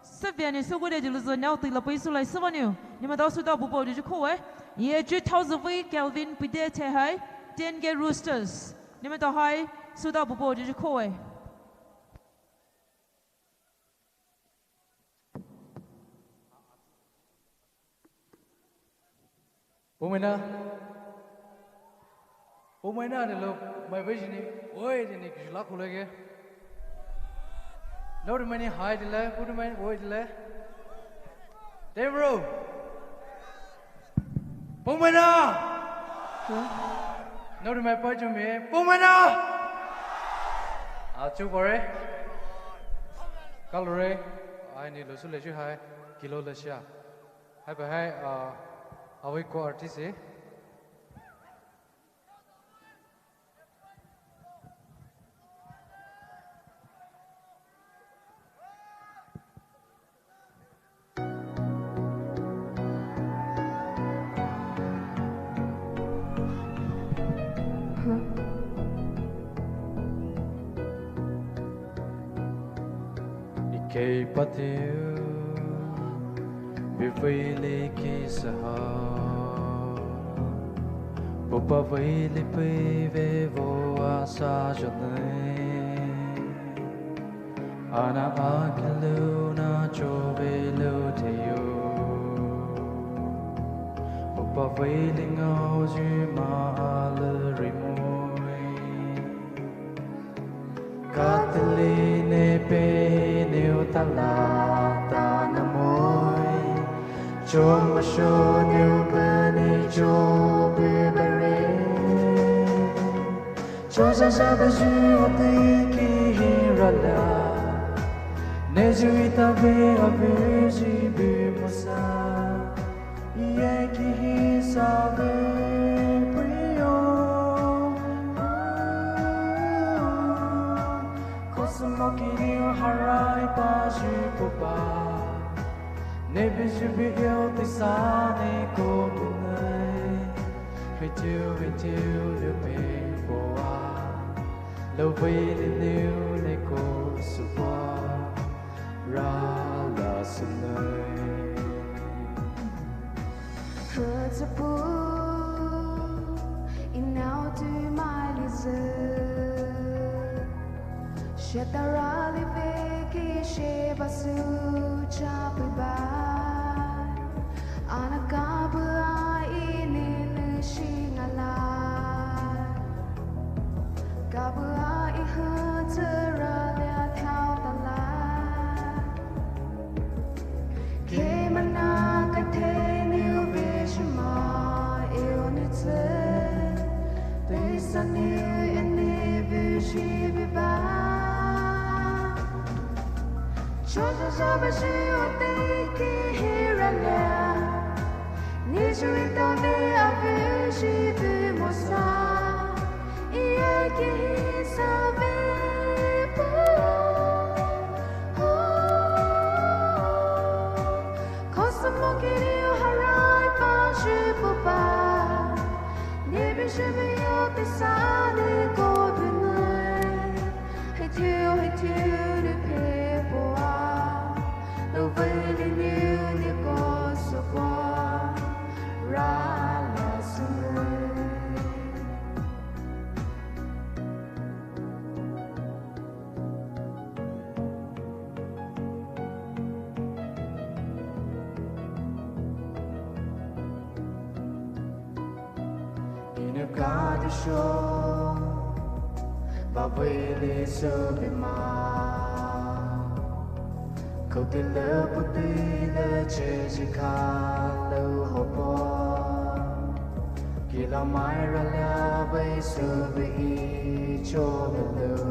sắp về này số của đây là rồi nào tì lờ bây giờ lại số bao nhiêu nhưng mà tao số đó bố bố thì khó ấy yeah, 2000 Calvin Pide te hai, ten ge roosters. Ni me to hai, sudah bubo di koe. Pomena ni lo, mai beji ni, oi di ni kishla khulege. No di mani hai di le, pudu mani oi di le. Devro. Pomena! No di mai pai chumi. Pomena! Chuk bore. Kalore. Ai ni lo su le chu hai kilo le sha. Hai ba hai awi ko artist e. Kay patiu bivili ki saha Bopa vili pive vo asa jane Ana akilu na chovelu teyo Bopa vili ngao juma alerimoy Katili ne pe Talata na moy Chom sho new bani cho bibere Cho sa sa ba ju ati ki hirala Ne ju ita be abe ji be mosa Ye ki hi sa be priyo Kosumo ki harai pa ju pupa Ne bi ju bi yo ti sa ne ko munai Hei tu lu me po a Lo vi li liu ne ko su pa Ra la su nai Hờ za pu In now to my lizard Shetara li veki sheba su chapi bai Anakabu a ini nu shingala Kabu a I hutera lia thao tala Ke mana ka te niu vishma yêu ni tse Te sa niu ini vishi bibai Chosa sabe si o te ki hirala Ni su ita me a vishi vi mosa Ie ki hisa me po Kosa mo ki riu harai pa shi po từ xa để cô bên người hãy chiều để phê qua đâu vậy để nhiều để có sự qua ra là sự cả đi show và về để sơ bên mà câu tên lỡ bút đi lỡ chơi chỉ khá lâu hộp bò kỳ là mai ra là bây giờ bị cho bên lâu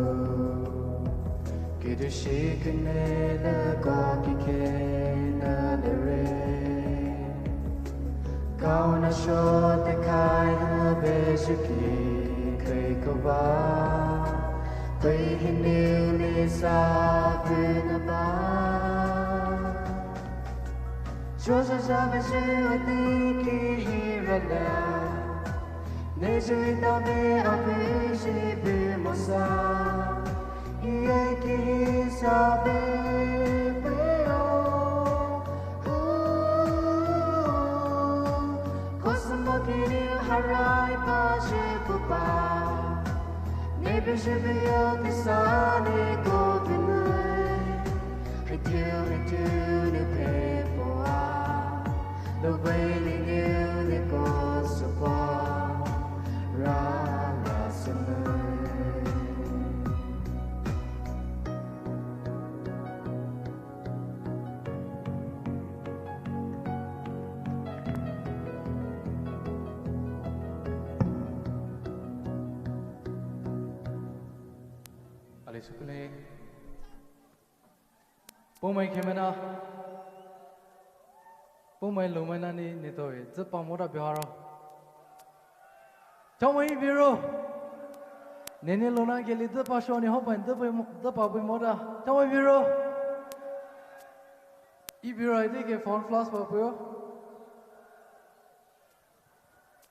kỳ được chỉ cứ nề lỡ có kỳ kê nỡ lỡ rê cao na cho te khai hơ về sự kỳ cây câu ba cây hình yêu đi xa về na ba cho ra về sự ti kỳ hi ra la ne sự ta về ở về sự về một xa ye kỳ xa về Kini harai pa jepupa Nebe jebeo tisane ko pinai Hitiu ne pepoa The way they knew they go so far Rana sunai Sukule Pomai Kemena Pomai Lumana ni Nitoi, Zapamora Bihara Tomai Viro Nene Luna Geli, the Pashoni Hope and the Pabu Moda, Tomai Viro Ibiro, I think a phone flash for you.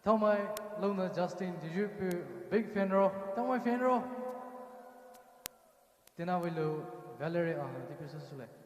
Tomai Luna Justin, did you big Fenro? Tomai Fenro Tena will Valerie on the person select.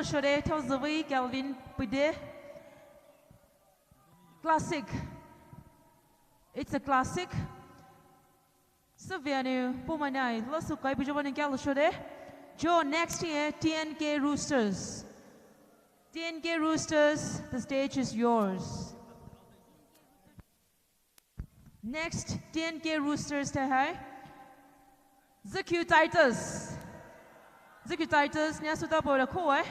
shore theo zui Calvin pide. Classic. It's a classic. Savianu Pumanai. Lasukai Bijavan Gal shore. Joe next year TNK Roosters. TNK Roosters, the stage is yours. Next, TNK Roosters to hai. ZQ Titus. ZQ Titus, nyasuta pora ko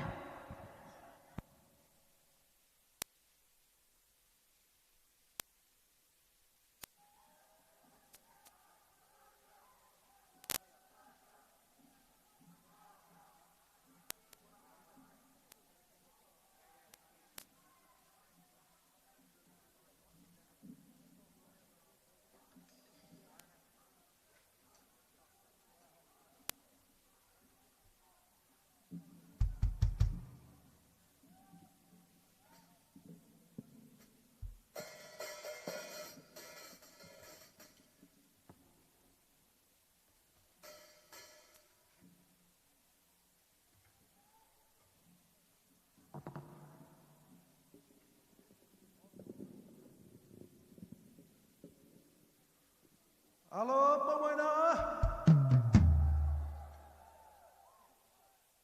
Alo, Pomona.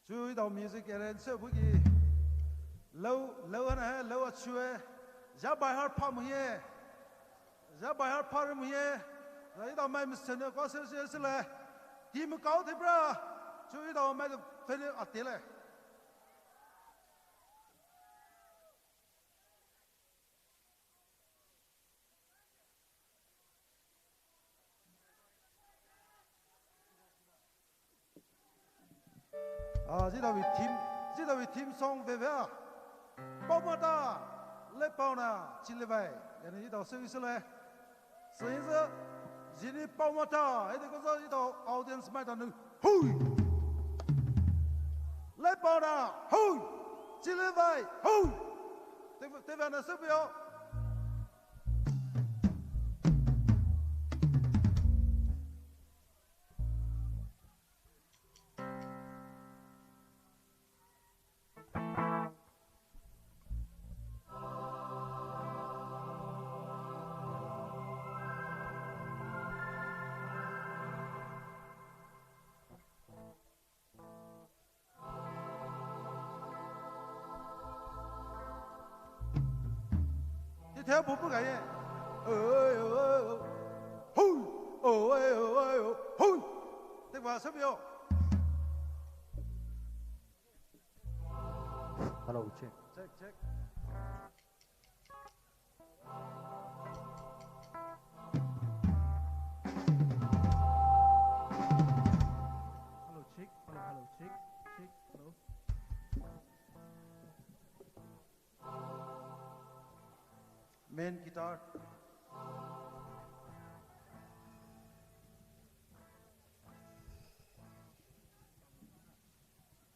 Chui đầu music keren sẽ bút gì? Lâu hơn hả? Lâu ở chui. Giá bài hát pha mùi. Giá bài hát pha mùi. Rồi đầu mai mình sẽ có sẽ là tìm một câu thế bro. Chui đầu mai phải đi ở tiền này. Chỉ là vì team song về về bao nhiêu ta lấy bao na chỉ lấy vậy, cái này đó sẽ là chỉ là bao nhiêu ta, cái này có đó audience mai đó nữa, hui lấy bao na hui chỉ lấy vậy hui, thế vậy là sao bây giờ? Theo bố cái này, hui, thế vào sắp vô. Hello, check. Check. Hello, check. Hello, check. Hello. Main guitar.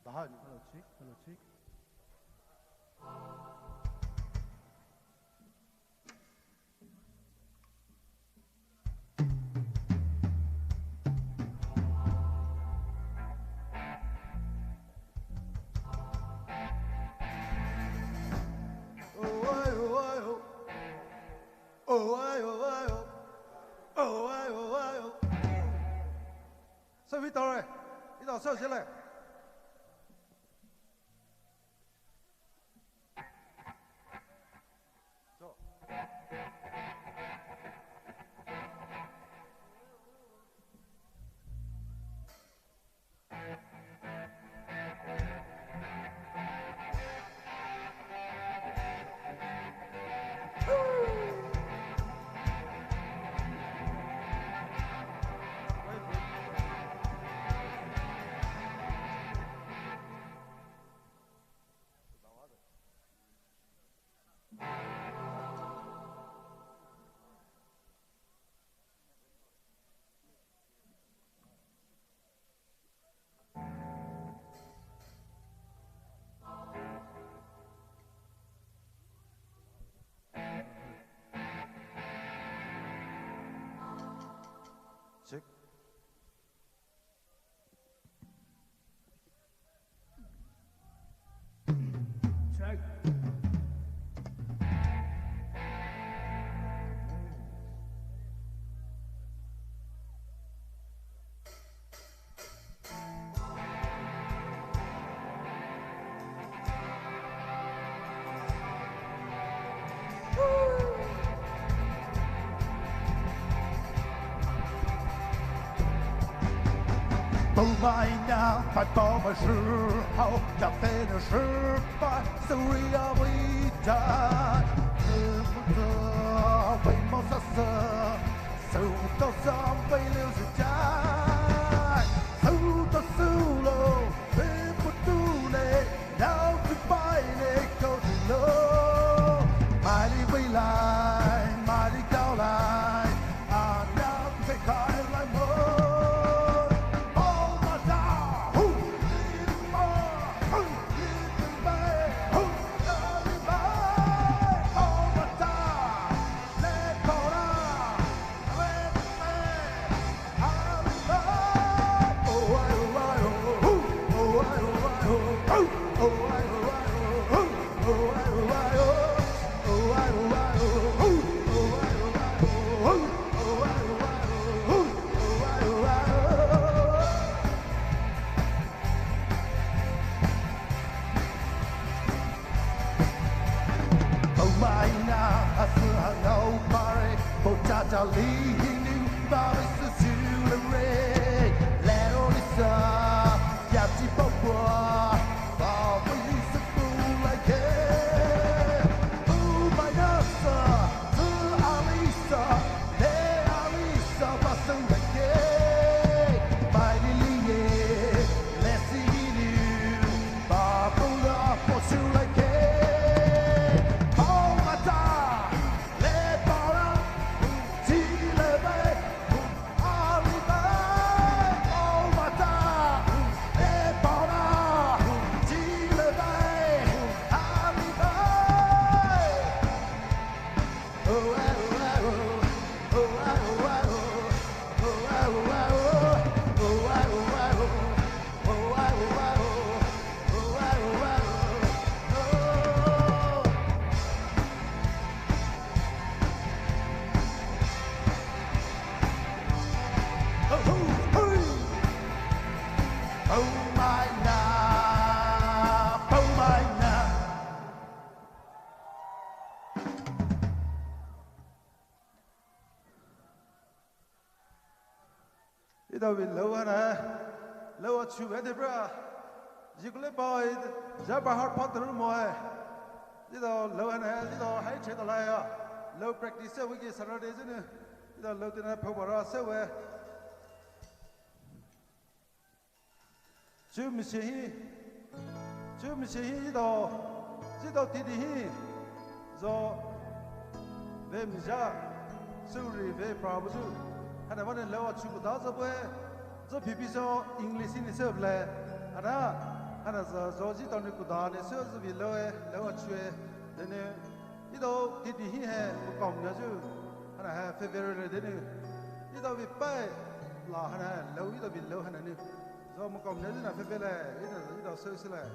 Dahan. Hello, check. Sao biết tao rồi? Đi tao sao thế này? 卖娘快报的时候，加菲的失败，Sorry 啊伟大，值不得为梦洒色，手到上被流水债，手到手喽，背不住嘞，要去拜嘞，够劲喽，卖力未来，卖力到来，啊娘推开来门。Cha li nu ba với sự siêu lên re lẽ đó lý sa ya chỉ bao qua và với lý sự tu lại kề my nasa tu alisa le alisa ba sung lại kề my li ye le si nu ba bu la po siêu lại kề Ito bin lâu hả lâu chú về đây bra jigle boy giờ bà hát phát rồi mọi ito lâu hả ito hãy chơi tao lại à lâu practice với cái Saturday chứ nữa ito lâu tên là phô bả sẽ về chú mình sẽ hi ito tí đi hi do về mình ra suri về prabu chú hanaวันเลวชุบดาวจะไปจะพิพิธEnglishนี่เสิร์ฟเลยฮะจะจีตอนนี้กูดานี่เสิร์ฟจะวิเลวช่วยเดี๋ยวนี้อีโดที่ดีเหรอกูกำเนี่ยจู่ฮะFebruaryเดี๋ยวนี้อีโดวิไปลาฮะเลวอีโดวิเลวฮะนี่จะมึงกำเนี่ยจู่นะ February อีโดเสิร์ฟเลย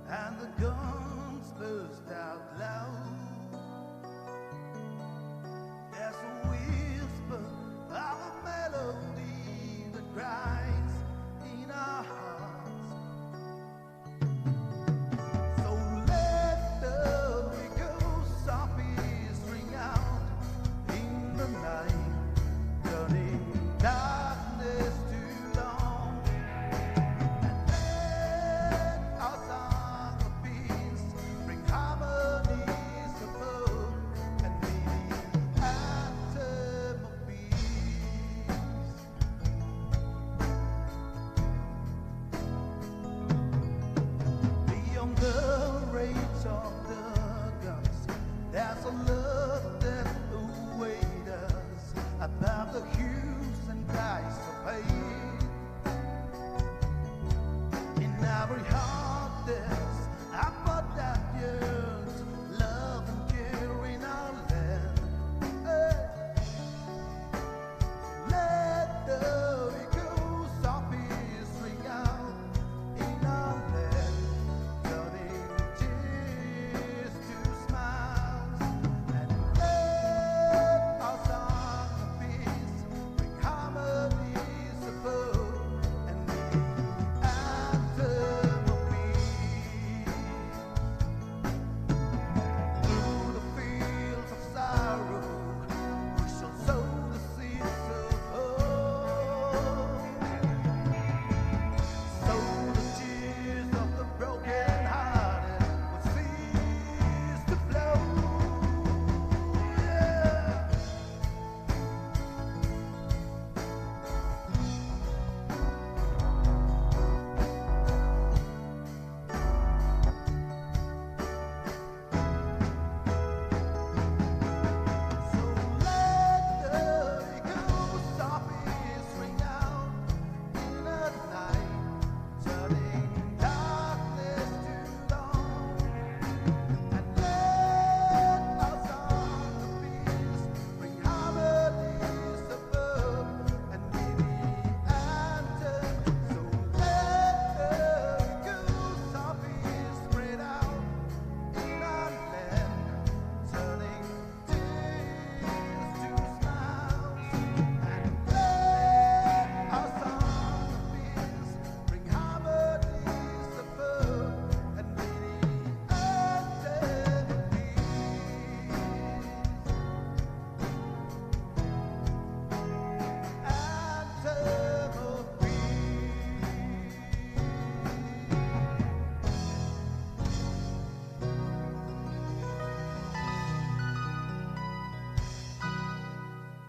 And the guns burst out loud.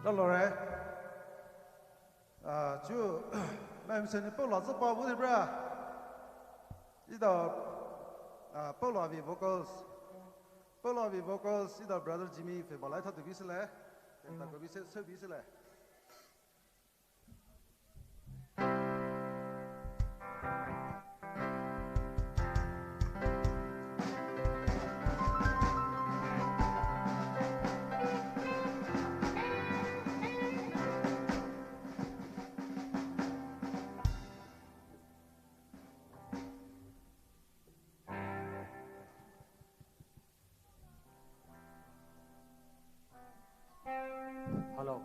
đó rồi chú em xin bao lọ rất bao vui bra đi đó bao lọ vì vocals đi đó brother Jimmy phải bảo lại thật từ biết lẽ ta có biết sơ biết lẽ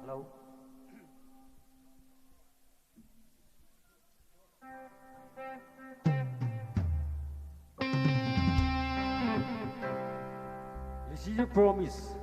Hello. This is a promise.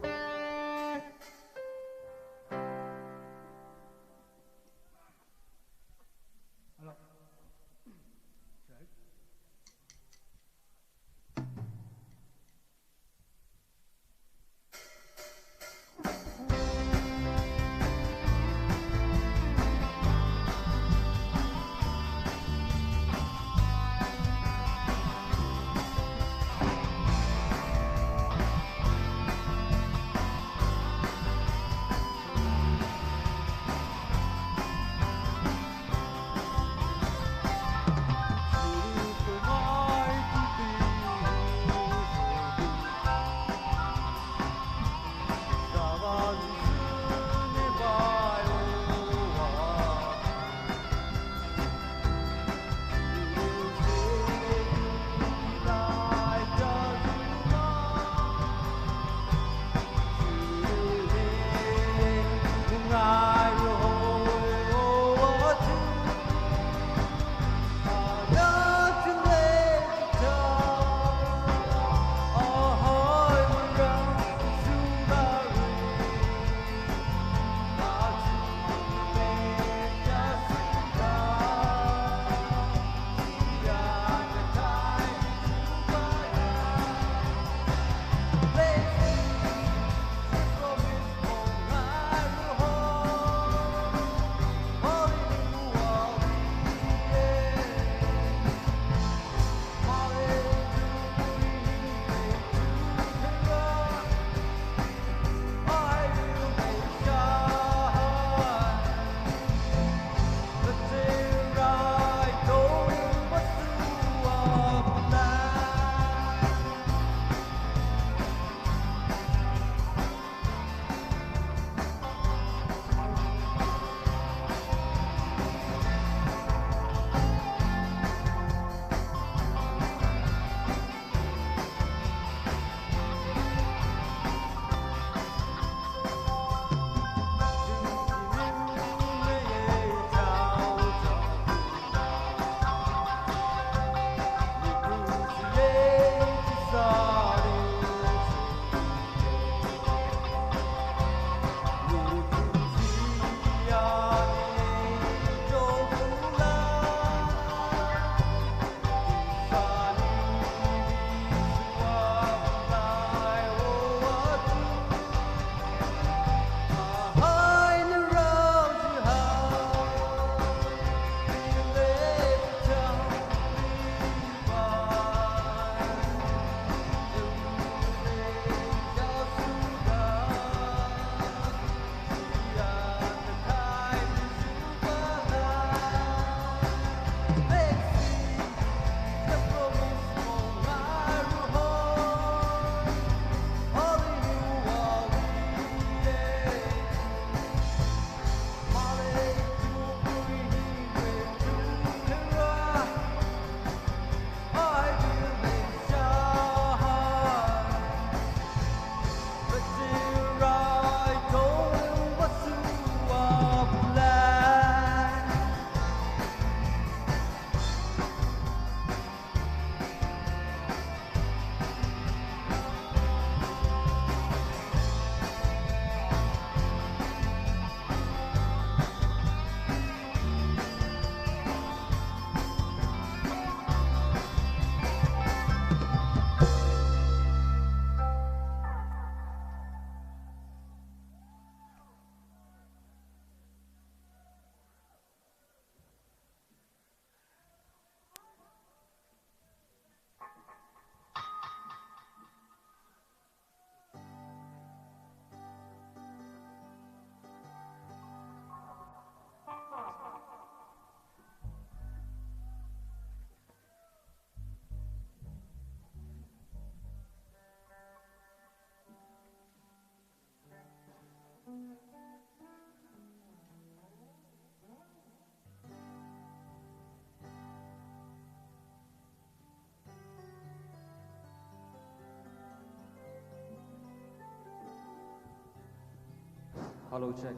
Hello, check.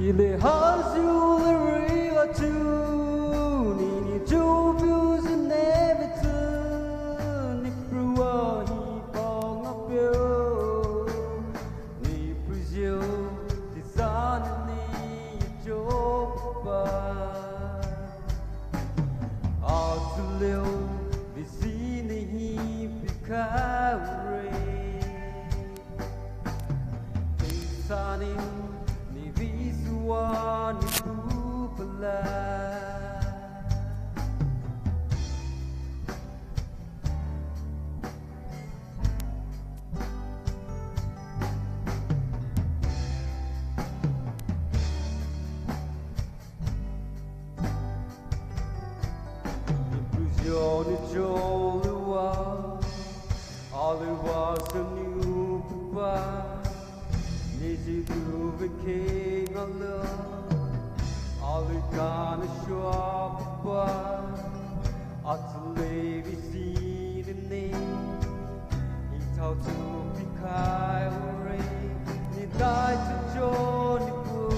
Ile hazulary or two, Nini Jobius and Everton, Niprua, he bong up you, Niprizio, Design and Joba, out to live, Vicini, he Picare, Sunning. One Kupala Inclusione Jolua all it was a new papa. Nisi du the king of love, all the gonna show up, utterly be seen in name. He told to be kind, he died to Johnny Wood.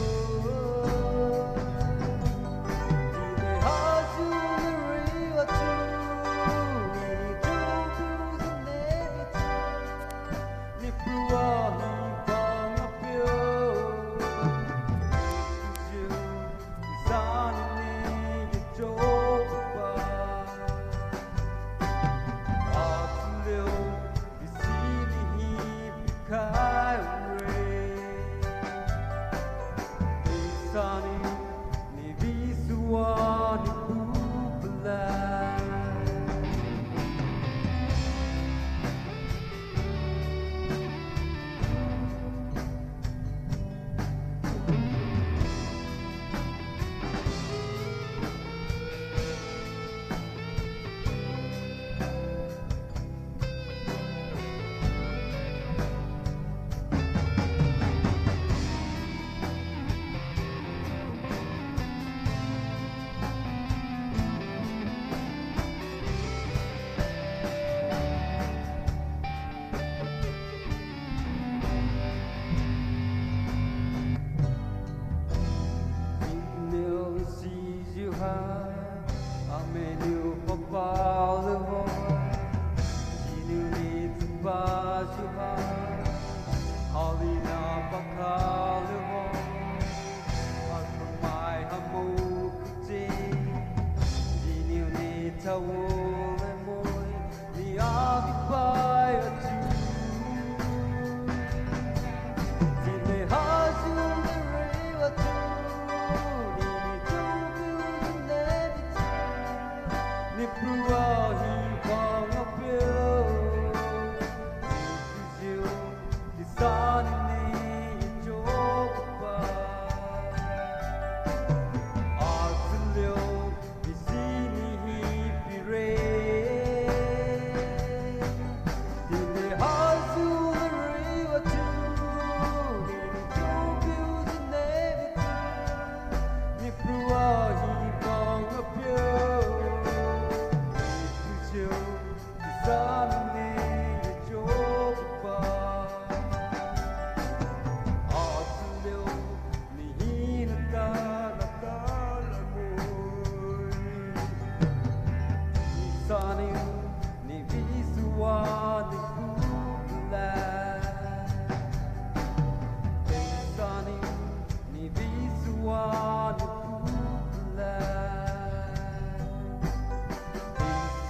The house you the river too, he told to the Navy, Niprua. Cause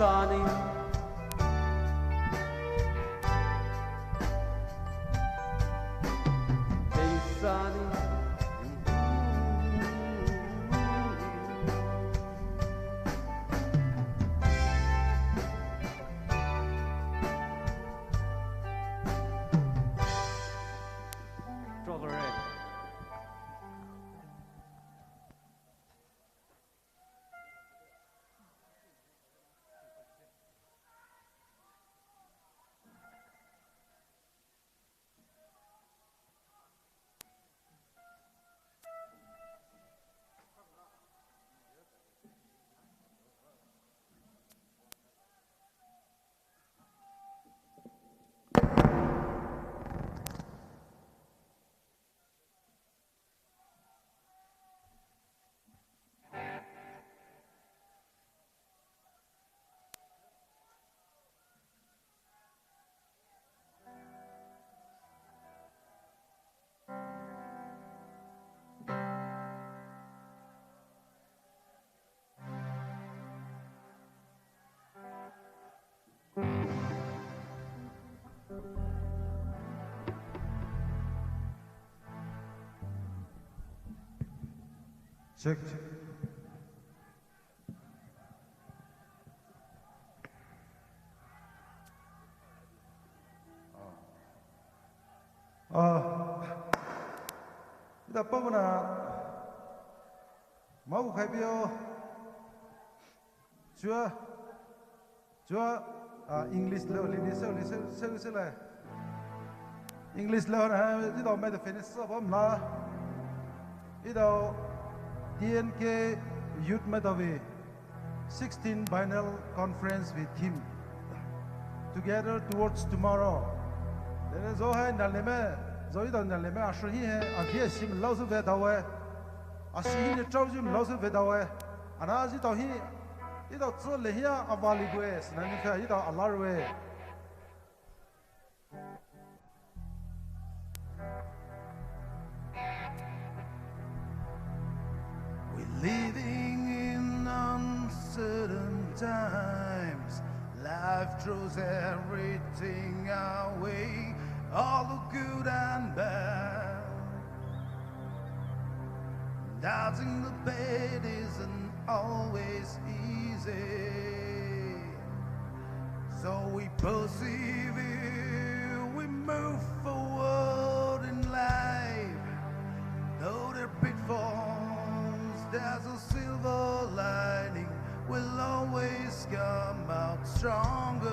sunny. Hey, sunny. Strawberry. Check. 이따 뽑으나 마구 갈비요. 좋아. English level ini saya English level itu mai finish sebab lah. Itu DNK Youth Metawe 16 Biennial Conference with him together towards tomorrow. Then so hai naleme so itu naleme ashihi hai akhir sim lausu vedawe ashihi ne traujum lausu vedawe anazi tohi itu so lehia avaligwe nanika itu alarwe. Living in uncertain times, life throws everything our way, all the good and bad. Dodging the bait isn't always easy, so we persevere, we move forward in life, though there are pitfalls. There's a silver lining, we'll always come out stronger.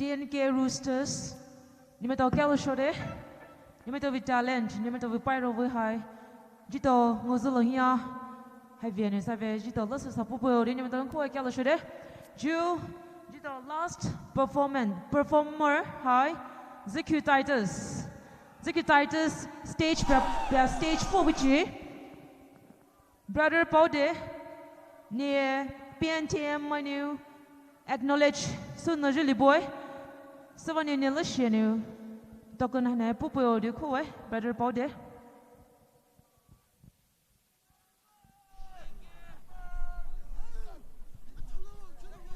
TNK Roosters, ni mà tàu kéo shore, ni mà tàu với talent, ni mà tàu với pyro với hai, chỉ tàu ngô zulu hia, hai viên này sai về chỉ tàu lót sập bùbù đi ni mà tàu khôi kéo shore, chú chỉ tàu last performer hai, Executitus stage 4 với chị, brother Paude, near PNTM my new acknowledge soon no really boy. So when you listen you token na pupo di ko brother Paude.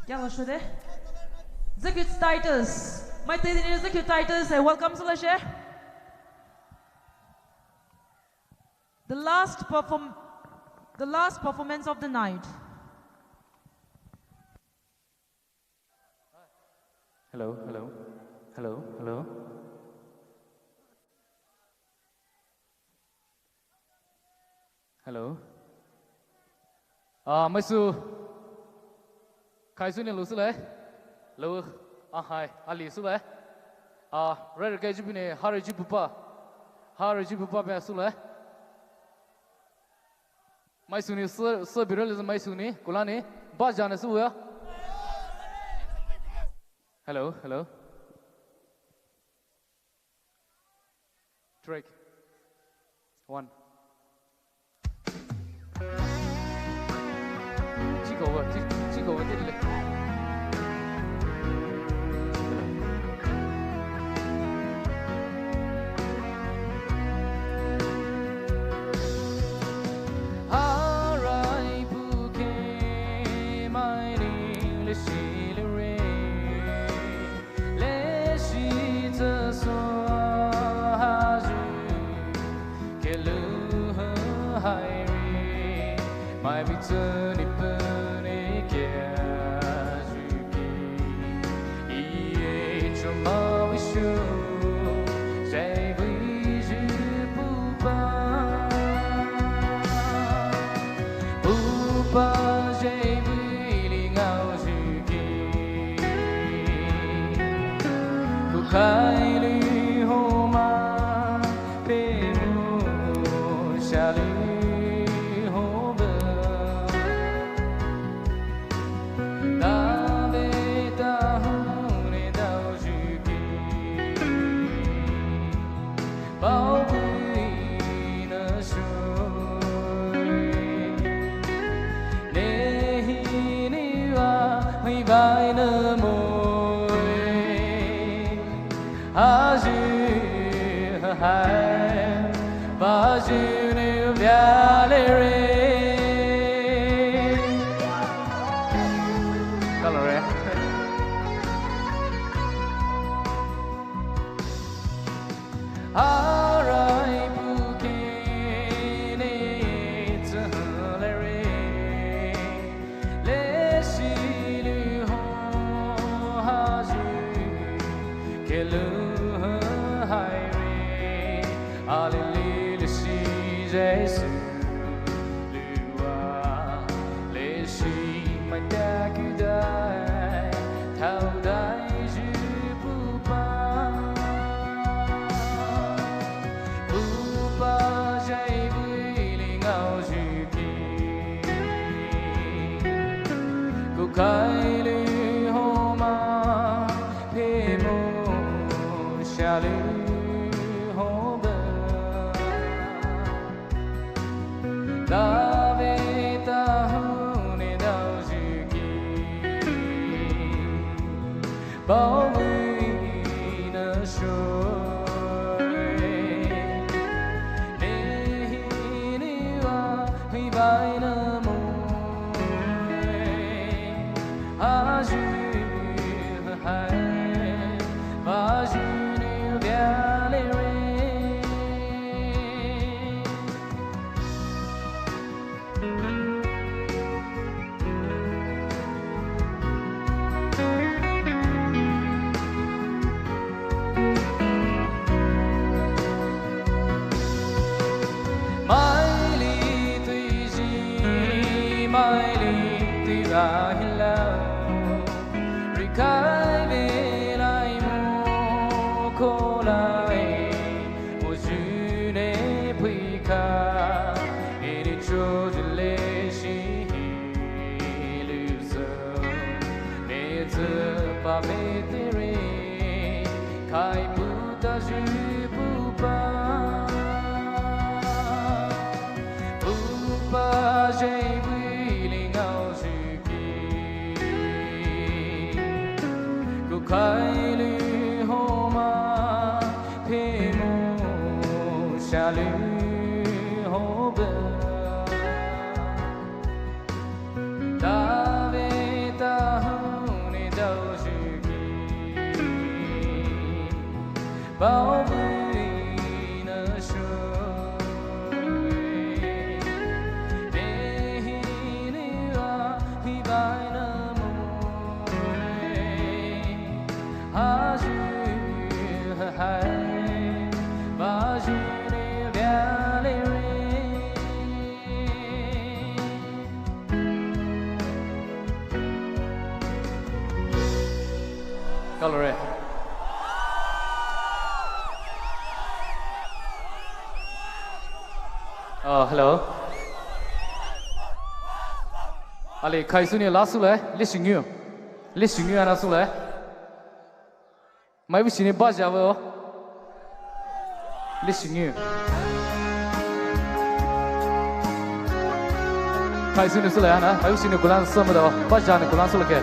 Yellow shode. Executitus. My tadi ni Executitus. Welcome to share. The last performance of the night. Hello. Mấy su khai su nên lú su lấy lú hai ali su lấy rồi cái chụp này hari chụp pa bé su lấy mấy su này sơ bị rồi mấy su này cố này ba jane su ya hello Drake 1 chỉ cầu vượt đi lên mai bị giờ đi bên ấy kia juki ie trong mơ với su say với dư pupa say với li ngao juki ku khai li ho ma pe mu sha li vai nơ môi hai và dư nếu via lê color arai buke ne tsalere le si lu ho ha ju ke lu hai re alili le si jesu luwa le si mai ta ku dai thao dai ju pupa jai vui li ngao ju ki ku kai li ho ma pe mo sha li ho ba da ve ta hu ne dao ju ki bao vui na sho vai nơ môi ju hai và ju nếu via lê mai li tùy và hin lao rồi cái về lại pa me tere kai puta ju pupa pupa jay wi ngao ju ki ku kai lu ho ma phe mo sha lu ho ba bao vui nở xuôi để hi nửa hi vai nở môi ha ju hai ba ju ne bia le Color hello. Ali khai su ni la su le, li sing yu ana su le. Mai bi sini ba ja wo. Li sing yu. Khai su ni su le ana, mai bi sini gulan sa ma da ba ja ni gulan su le ke.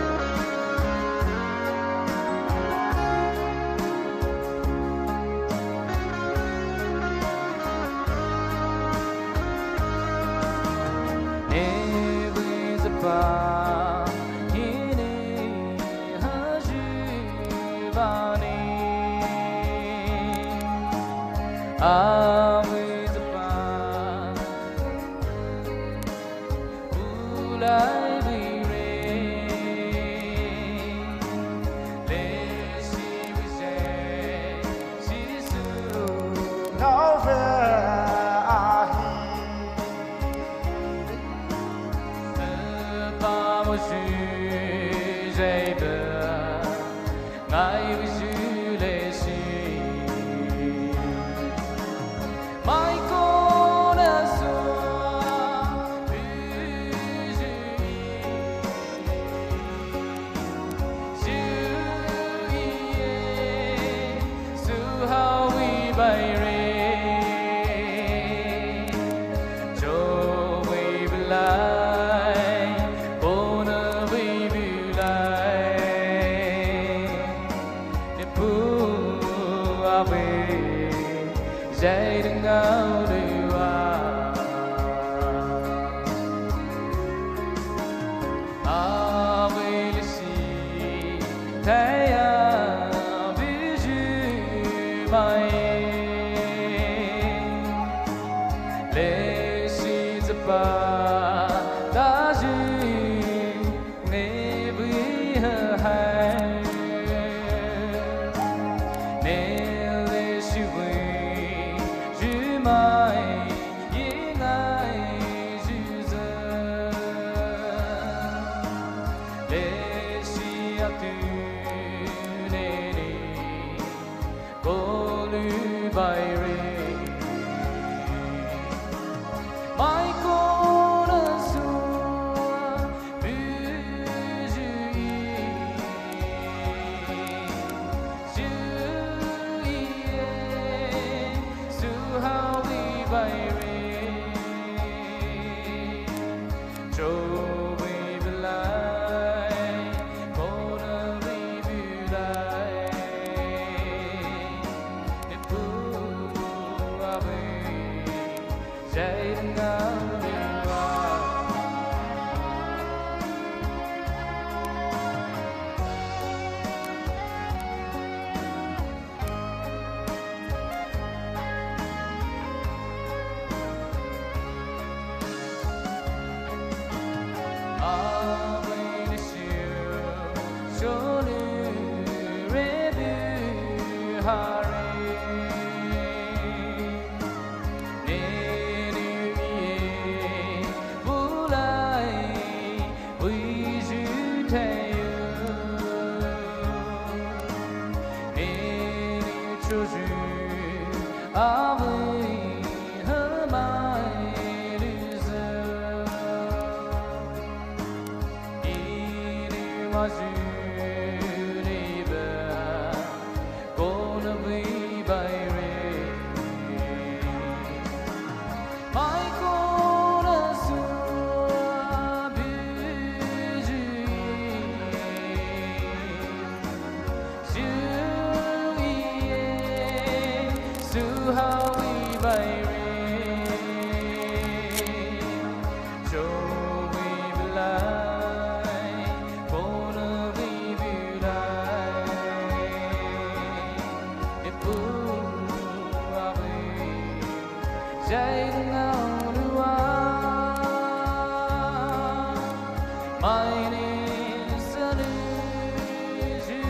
My name is Anuju.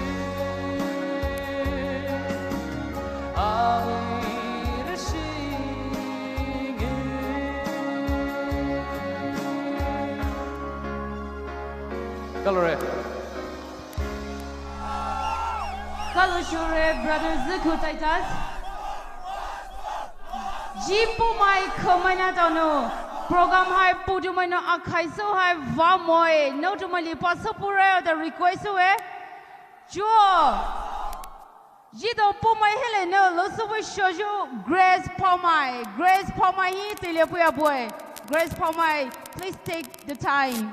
I will sing you. Gallery. Kalushure brothers Zuku Titus. Jipu mai khamana tano. Program hai pudu mai no akhai so hai va moi no to mali pasapura the request we. Jo. Jido pu mai hele no lo so we shoju Grace Pomai. Grace Pomai hi telepuya boy. Grace Pomai, please take the time.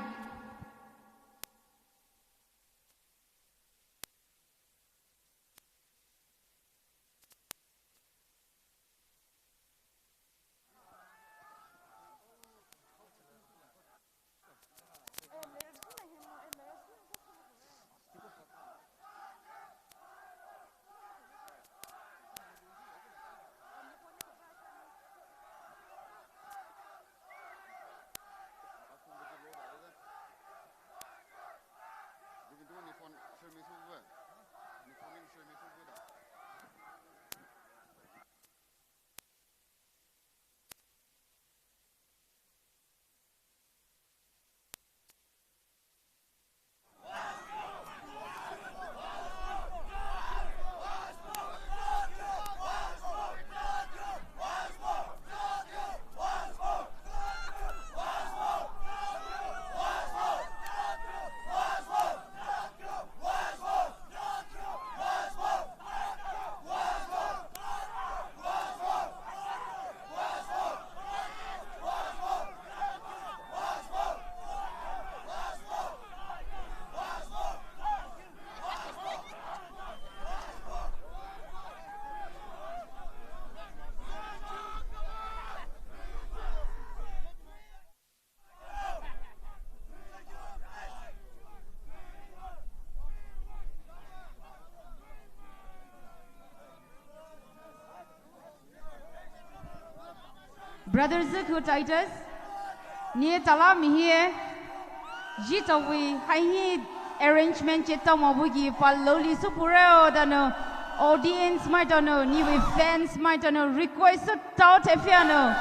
Brother Zuku Titus, near Talam here, Jitawi, high arrangement Chetawabugi, Paloli Supureo, the audience might know, new fans might know, request out Efiano,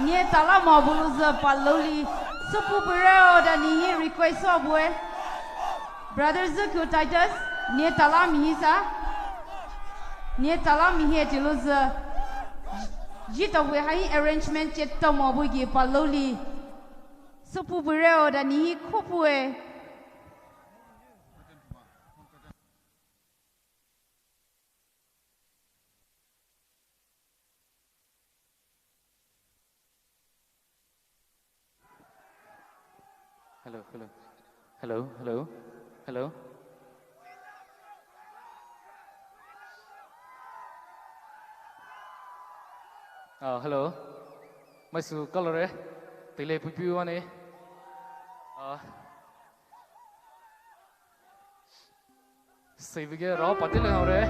near Talama Buluza, Paloli Supureo, the Nihi request of way. Brother Zuku Titus, near Talam Hisa, near Talam here to lose. Jita we high arrangement jet tomobugi paloli supu bureo da ni kupue. Hello, hello, hello, hello, hello. Hello, my su color, tele pupu one. Save again, raw patil hore,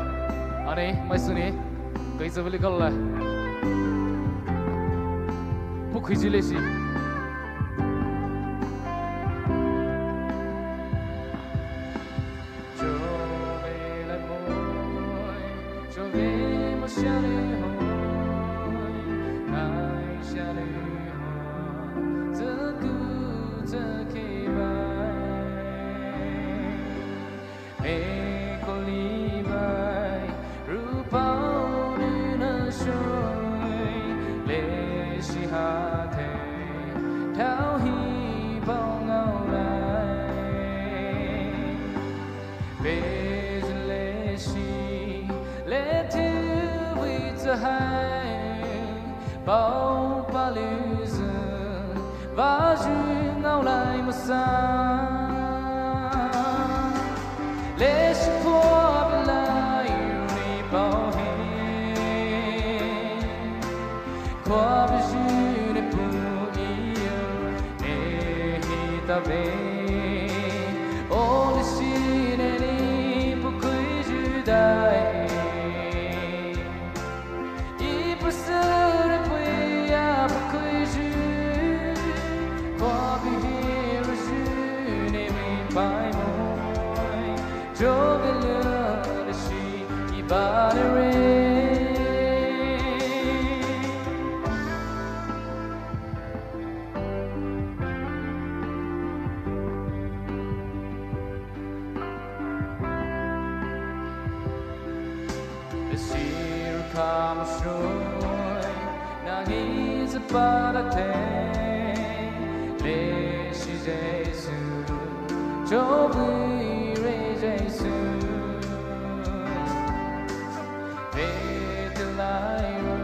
ane, my sunny, Kaisavili color. Pukijilishi. Bao ba lưu giờ và duyên ngao lại một xa lễ sĩ qua bên lại đi bao hè qua bên duyên để bù yêu để ta về ô lễ sĩ để đi bù quý dư đại Qua vì hiểu duyên 拜莫，就为了的是一把的人。Come stroi, nang izapalate, le si Jesu, jovi re Jesu, ve te lai ru,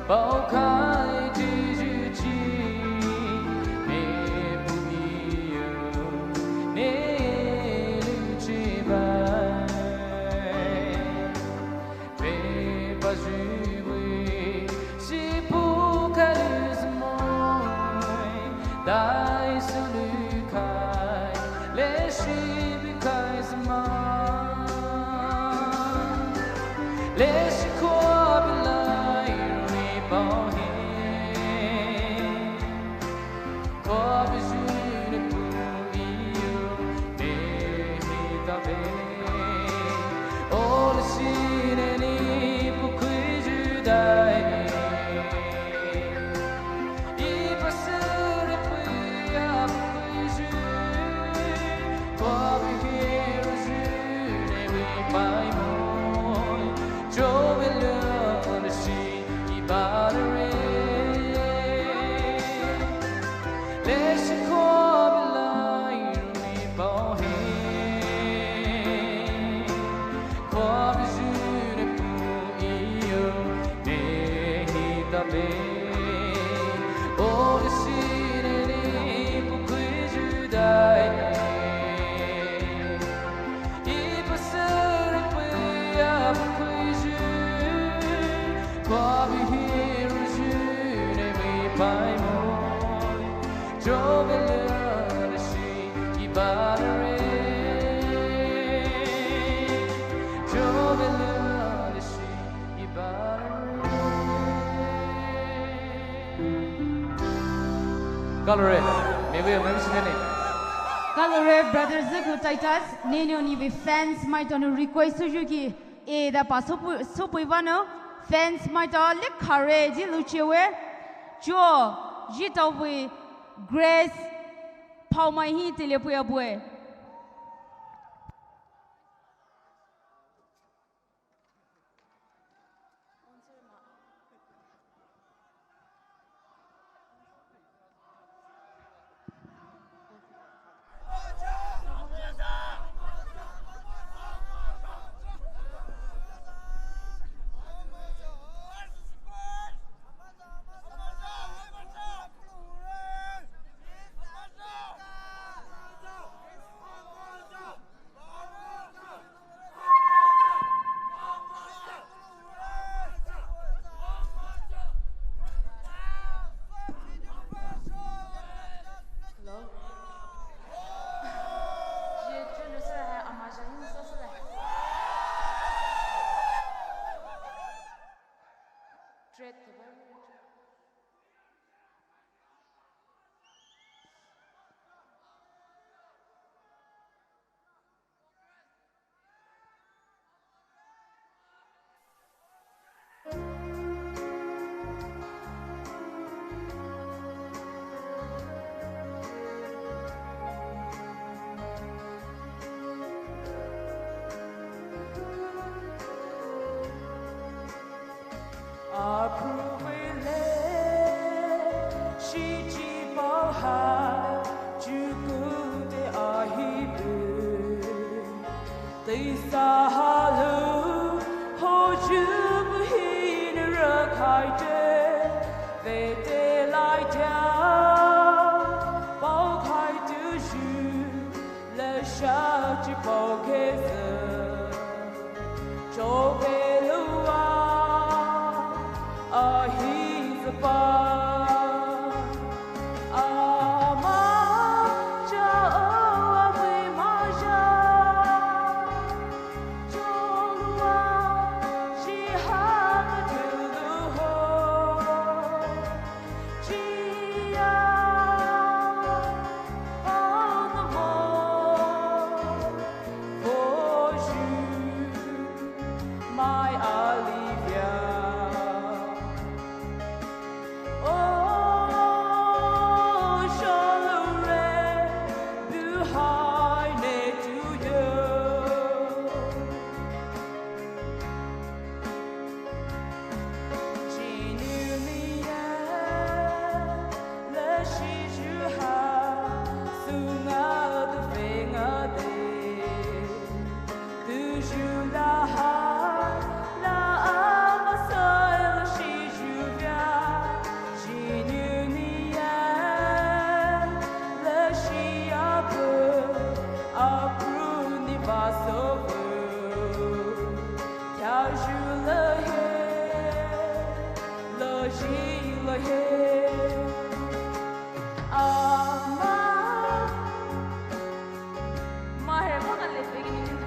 bao kai ji ju chi, ne bu yu, ne lu chi bai. Dai sulukai, le shibikai zaman, le shikobilai ribohi, kobijune puiyo, nehitabe, ole shineni pukuijudai. Gallery, maybe I'm listening. Gallery brothers ko Titus, nene ni be fans mai to no request Suzuki e da paso so ivano fans mai to le courage luchewe jo jito we grace pau mai hi tele puya bue. Oh va sauver. Car je le hais, le j'ai le hais. Ma है वो ना ले पेगी नीचे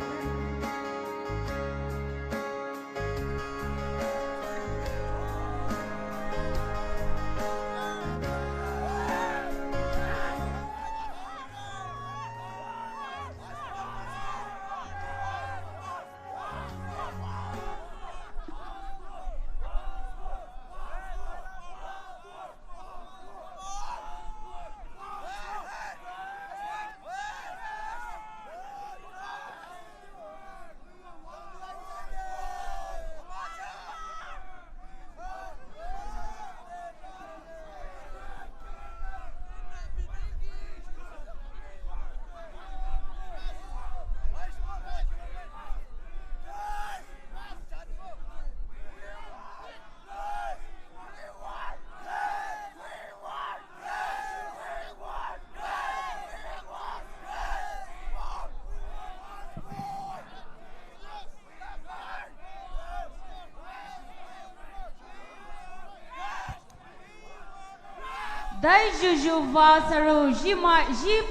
Dai juju vasaru jima jip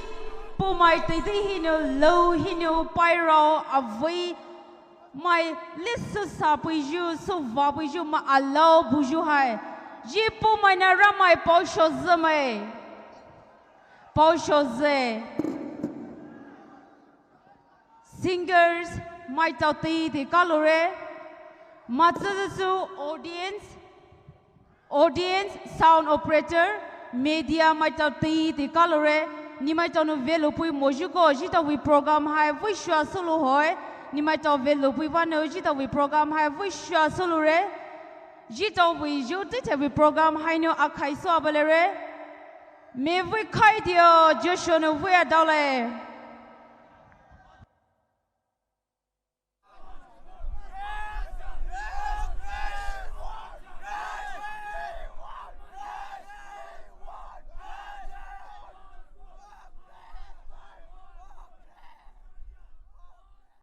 pomai tete hino low hino pyro avoi mai lisu sapui ju so vapui ju ma alo buju hai jip pomai na ramai pausho zame pausho ze singers mai tauti the kalore matsuzu audience sound operator media mai tau ti ti kalore ni mai tau no velo pui mojuko jita we program hai vishwa solo hoi ni mai tau velo pui wa no jita we program hai vishwa solo re jita we jo ti we program hai no akhai so abalere me we khai dio joshua no we adale